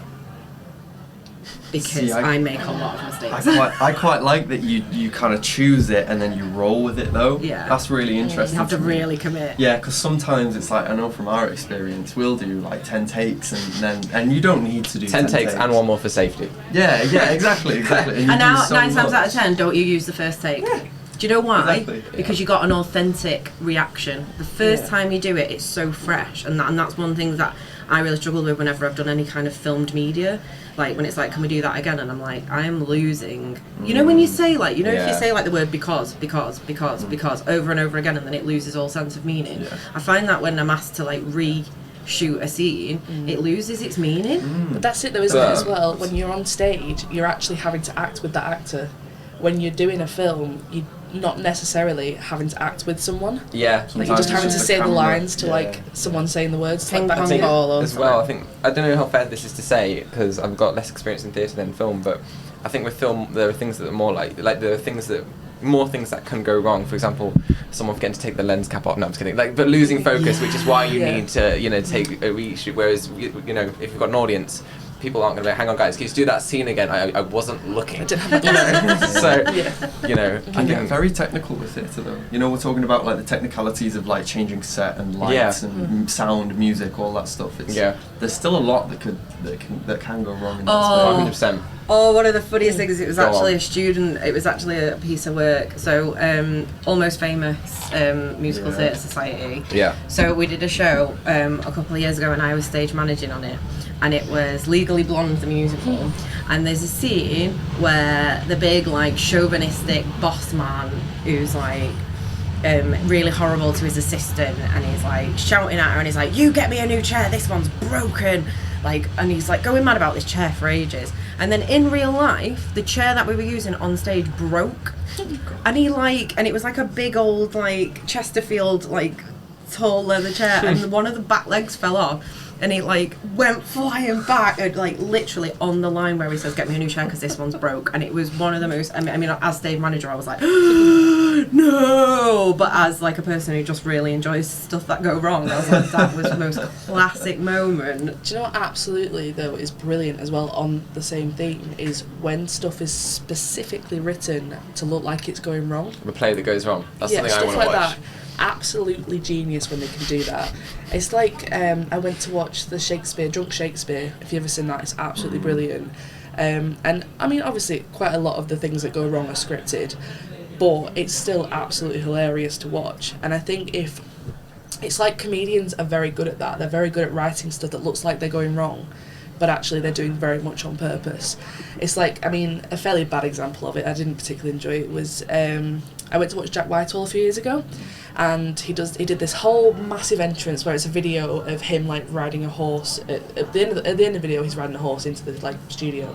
because I make a lot of mistakes. I quite like that you kind of choose it and then you roll with it though. Yeah. That's really interesting. You have to me. really commit. Yeah, because sometimes it's like, I know from our experience, we'll do like 10 takes and you don't need to do 10 takes and 1 more for safety. Yeah, exactly. And, And now 9 times out of 10, don't you use the first take? Yeah. Do you know why? Exactly. Because you got an authentic reaction. The first time you do it, it's so fresh, and that's one thing that I really struggle with whenever I've done any kind of filmed media. Like, when it's like, can we do that again? And I'm like, I am losing. You know when you say like, if you say like the word because over and over again, and then it loses all sense of meaning. Yeah. I find that when I'm asked to like reshoot a scene, it loses its meaning. But that's it though, isn't it, as well? When you're on stage, you're actually having to act with that actor. When you're doing a film, you're not necessarily having to act with someone. Yeah. Like, you're just having to say the camera. lines to like someone saying the words. Ping Like, pong back to ball or As well, I think, I don't know how fair this is to say, because I've got less experience in theatre than film, but I think with film there are things that are more like there are things that more things that can go wrong. For example, someone forgetting to take the lens cap off. No, I'm just kidding. Like, but losing focus, which is why you need to, you know, take a reshoot. Whereas, you know, if you've got an audience, people aren't going to be, hang on, guys, can you do that scene again? I wasn't looking. I didn't have my glasses. So, you know, I get very technical with theatre though. You know, we're talking about like the technicalities of like changing set and lights and sound, music, all that stuff. It's, there's still a lot that can go wrong in that space. 100%. Oh, one of the funniest things, it was actually it was actually a piece of work. So, Almost Famous Musical Theatre Society. Yeah. So we did a show a couple of years ago and I was stage managing on it. And it was Legally Blonde, the musical. And there's a scene where the big, like, chauvinistic boss man who's, like, really horrible to his assistant, and he's, like, shouting at her, and he's like, you get me a new chair, this one's broken. Like, and he's, like, going mad about this chair for ages. And then in real life, the chair that we were using on stage broke. And he, like, and it was, like, a big old, like, Chesterfield, like, tall leather chair, and one of the back legs fell off. And he, like, went flying back, like, literally on the line where he says, get me a new chair because this one's broke. And it was one of the most, I mean, as stage manager, I was like, no! But as, like, a person who just really enjoys stuff that go wrong, I was like, that was the most classic moment. Do you know what absolutely, though, is brilliant as well on the same theme, is when stuff is specifically written to look like it's going wrong. The play that goes wrong. That's something I want to like watch. That. Absolutely genius when they can do that. It's like I went to watch the Drunk Shakespeare. If you've ever seen that, it's absolutely brilliant. And I mean, obviously, quite a lot of the things that go wrong are scripted, but it's still absolutely hilarious to watch. And I think it's like comedians are very good at that. They're very good at writing stuff that looks like they're going wrong, but actually they're doing very much on purpose. It's like, I mean, a fairly bad example of it, I didn't particularly enjoy it, was I went to watch Jack Whitehall a few years ago, and he did this whole massive entrance where it's a video of him, like, riding a horse. At the end of the video, he's riding a horse into the, like, studio,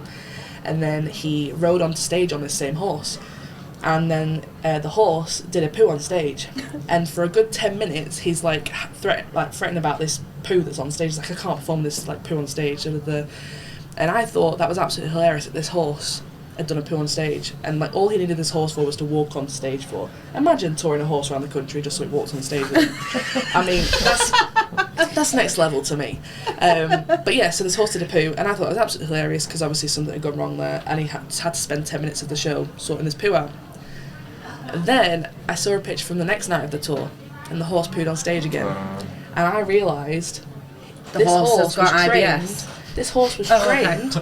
and then he rode onto stage on this same horse, and then the horse did a poo on stage, and for a good 10 minutes he's like threatening about this poo that's on stage. He's like, I can't perform this, like, poo on stage, and I thought that was absolutely hilarious that this horse had done a poo on stage, and, like, all he needed this horse for was to walk on stage for. Imagine touring a horse around the country just so it walks on stage with him. I mean, that's next level to me. But yeah, so this horse did a poo, and I thought it was absolutely hilarious because obviously something had gone wrong there, and he had to spend 10 minutes of the show sorting this poo out. And then I saw a picture from the next night of the tour, and the horse pooed on stage again, and I realised this horse was trained. This horse was trained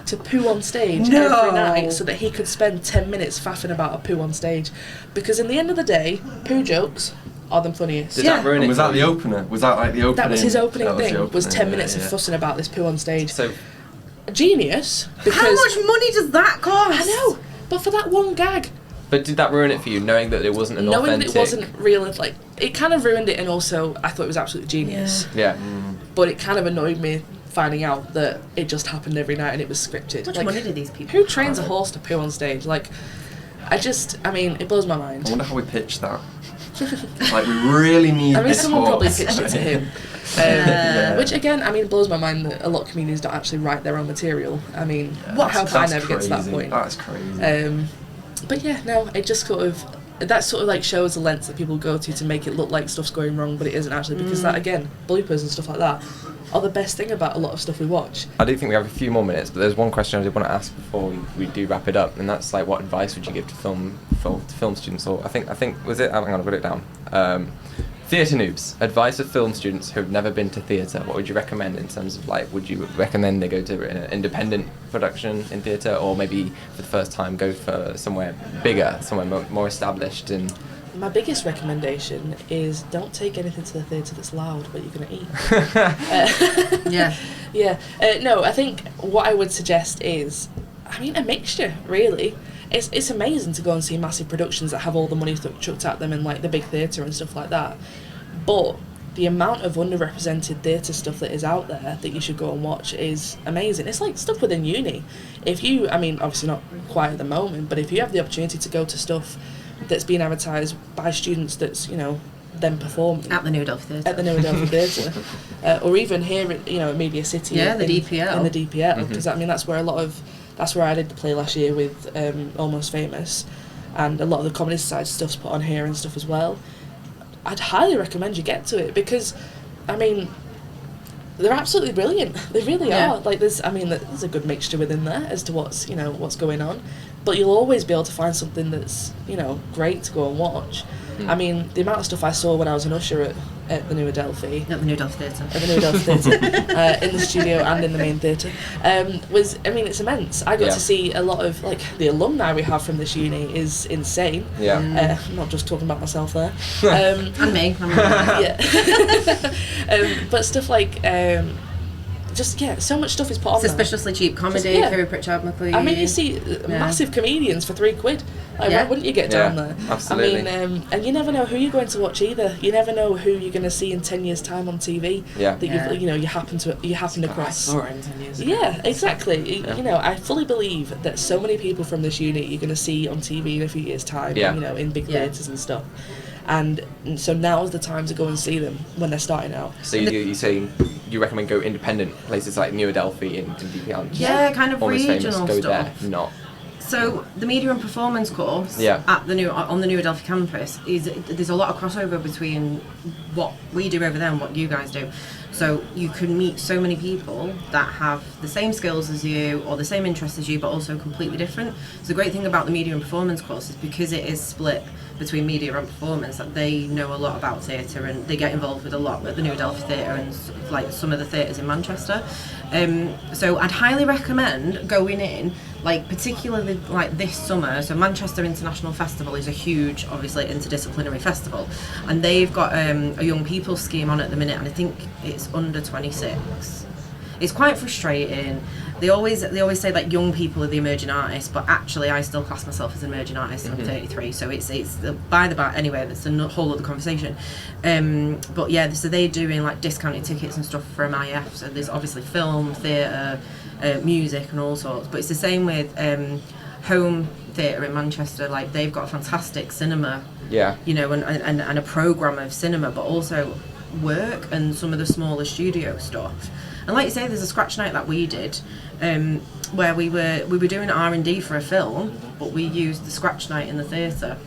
to poo on stage every night so that he could spend 10 minutes faffing about a poo on stage, because in the end of the day, poo jokes are the funniest. Did that ruin it? Was that the opener? Was that like the opening? That was his opening thing. Was 10 yeah, minutes of fussing about this poo on stage. So, genius. Because how much money does that cost? I know, but for that one gag. but did that ruin it for you, knowing that it wasn't an authentic? Knowing that it wasn't real, like, it kind of ruined it, and also I thought it was absolutely genius. Yeah. But it kind of annoyed me finding out that it just happened every night and it was scripted. How much like, money do these people who trains a horse to poo on stage? Like, I mean, it blows my mind. I wonder how we pitched that. Like, we really need this someone probably horse. pitched it to him. Which, again, I mean, blows my mind that a lot of comedians don't actually write their own material. I mean, how can I never get to that point? That's crazy. But yeah, no, it just that sort of like shows the lengths that people go to make it look like stuff's going wrong, but it isn't actually, because that, again, bloopers and stuff like that are the best thing about a lot of stuff we watch. I do think we have a few more minutes, but there's one question I did want to ask before we do wrap it up, and that's like, what advice would you give to film students? Or I think was it? Hang on, I've got it down. Theatre noobs. Advice for film students who've never been to theatre. What would you recommend in terms of, like, would you recommend they go to an independent production in theatre, or maybe for the first time go for somewhere bigger, somewhere more established? And my biggest recommendation is don't take anything to the theatre that's loud, what you're going to eat. Yeah. No, I think what I would suggest is, I mean, a mixture, really. It's amazing to go and see massive productions that have all the money chucked at them in, like, the big theatre and stuff like that. But the amount of underrepresented theatre stuff that is out there that you should go and watch is amazing. It's like stuff within uni. If you, I mean, obviously not quite at the moment, but if you have the opportunity to go to stuff that's being advertised by students that's, you know, then performing at the New Adelphi Theatre. At the New Adelphi Theatre. Or even here at, you know, at Media City. Yeah, the DPL. In the DPL, because I mean, that's where I did the play last year with Almost Famous. and a lot of the comedy side stuff's put on here and stuff as well. I'd highly recommend you get to it because, I mean, they're absolutely brilliant. They really are. Like there's a good mixture within there as to what's going on, but you'll always be able to find something that's great to go and watch. I mean, the amount of stuff I saw when I was an usher at the New Adelphi. At the New Adelphi Theatre. At the New Adelphi Theatre, in the studio and in the main theatre, it's immense. I got to see a lot of, like, the alumni we have from this uni is insane. Yeah. I'm not just talking about myself there. And me. Yeah. But stuff like, so much stuff is put on Suspiciously cheap comedy, Kerry Pritchard McLean. I mean, you see massive comedians for £3. Like, why wouldn't you get down there? Absolutely. I mean, and you never know who you're going to watch either. You never know who you're going to see in 10 years' time on TV. Yeah. That you happen across. I saw her in 10 years ago. Yeah, exactly. Yeah. I fully believe that so many people from this unit you're going to see on TV in a few years' time. Yeah. In big theatres and stuff. And so now's the time to go and see them when they're starting out. So you say you recommend go independent places like New Adelphi and DPL? Yeah, kind of Almost regional famous, go stuff. there, not. So the media and performance course on the New Adelphi campus there's a lot of crossover between what we do over there and what you guys do. So you can meet so many people that have the same skills as you or the same interests as you, but also completely different. So the great thing about the media and performance course is because it is split between media and performance, that they know a lot about theatre and they get involved with a lot at the New Adelphi Theatre and like some of the theatres in Manchester. So I'd highly recommend going in, like particularly like this summer. So Manchester International Festival is a huge, obviously, interdisciplinary festival, and they've got a young people scheme on at the minute, and I think it's under 26. It's quite frustrating. They always say like young people are the emerging artists, but actually I still class myself as an emerging artist. I'm 33, so it's by the by. Anyway, that's a whole other conversation. But yeah, so they're doing like discounted tickets and stuff for MIF. So there's obviously film, theatre, music, and all sorts. But it's the same with Home Theatre in Manchester. Like they've got a fantastic cinema. Yeah. And a programme of cinema, but also work and some of the smaller studio stuff. And like you say, there's a scratch night that we did, where we were doing R&D for a film, but we used the scratch night in the theatre.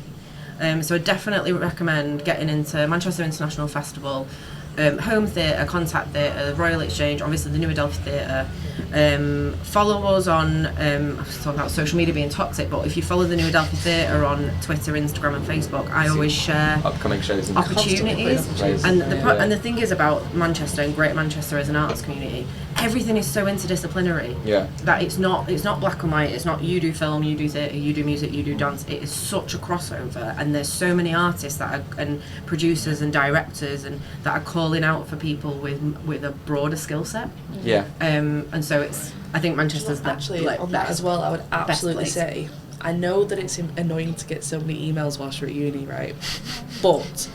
So I definitely recommend getting into Manchester International Festival, Home Theatre, Contact Theatre, Royal Exchange, obviously the New Adelphi Theatre. Follow us on, I was talking about social media being toxic, but if you follow the New Adelphi Theatre on Twitter, Instagram and Facebook, I always share upcoming shows and opportunities. And the thing is about Manchester and Great Manchester as an arts community, everything is so interdisciplinary that it's not black and white. It's not you do film, you do theatre, you do music, you do dance. It is such a crossover, and there's so many artists and producers and directors and that are calling out for people with a broader skill set. And so I think Manchester's actually on that as well. I would absolutely say, I know that it's annoying to get so many emails whilst you're at uni, right? But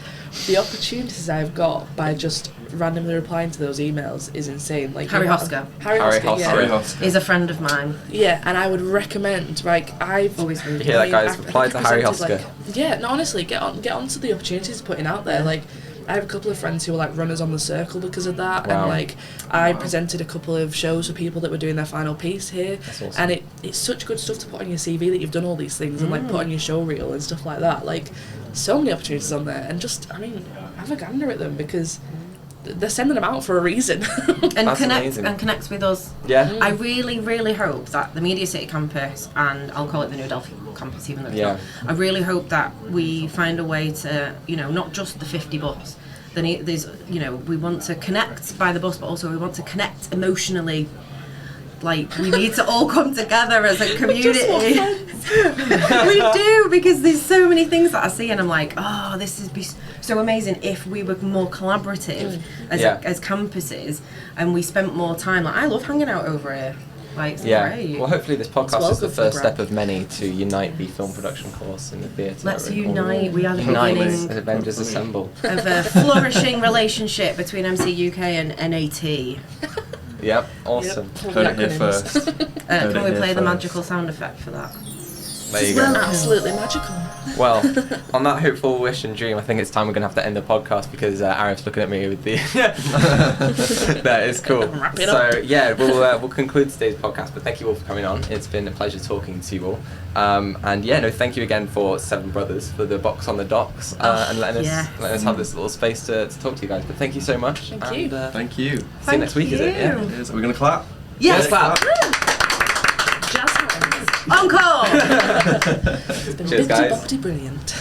the opportunities I've got by just randomly replying to those emails is insane. Like Harry Hosker. Harry Hosker is a friend of mine. Yeah, and I would recommend, like, I've always been. Yeah, that guy's replied to Harry Hosker. No, honestly, get on to the opportunities putting out there. Like, I have a couple of friends who are like runners on the circle because of that, and like I presented a couple of shows for people that were doing their final piece here. That's awesome. And it's such good stuff to put on your CV that you've done all these things and like put on your show reel and stuff like that. Like, so many opportunities on there, and just have a gander at them because they're sending them out for a reason. And connect with us. Yeah. I really, really hope that the Media City campus, and I'll call it the New Adelphi campus even though it's not, I really hope that we find a way to, not just the 50 bus. There's, we want to connect by the bus, but also we want to connect emotionally. Like, we need to all come together as a community. We do, because there's so many things that I see and I'm like, oh, this would be so amazing if we were more collaborative as campuses and we spent more time. Like, I love hanging out over here. Like, it's great. Well, hopefully this podcast is the first step of many to unite the film production course in the theatre. Let's unite. We are the beginning. Avengers assemble. Of a flourishing relationship between MC UK and NAT. Yep, awesome. Heard it here first. Can we play the magical sound effect for that? There you go. Absolutely magical. Well, on that hopeful wish and dream, I think it's time we're going to have to end the podcast because Arif's looking at me with the... That is cool. Wrap it So, up. yeah, we'll conclude today's podcast, but thank you all for coming on. It's been a pleasure talking to you all. And yeah, no, thank you again for Seven Brothers for the box on the docks and letting us have this little space to talk to you guys. But thank you so much. Thank you. Thank you. See you next week, is it? Yeah. It is. Are we going to clap? Yes. Clap. Just encore. It's been Cheers, guys. brilliant.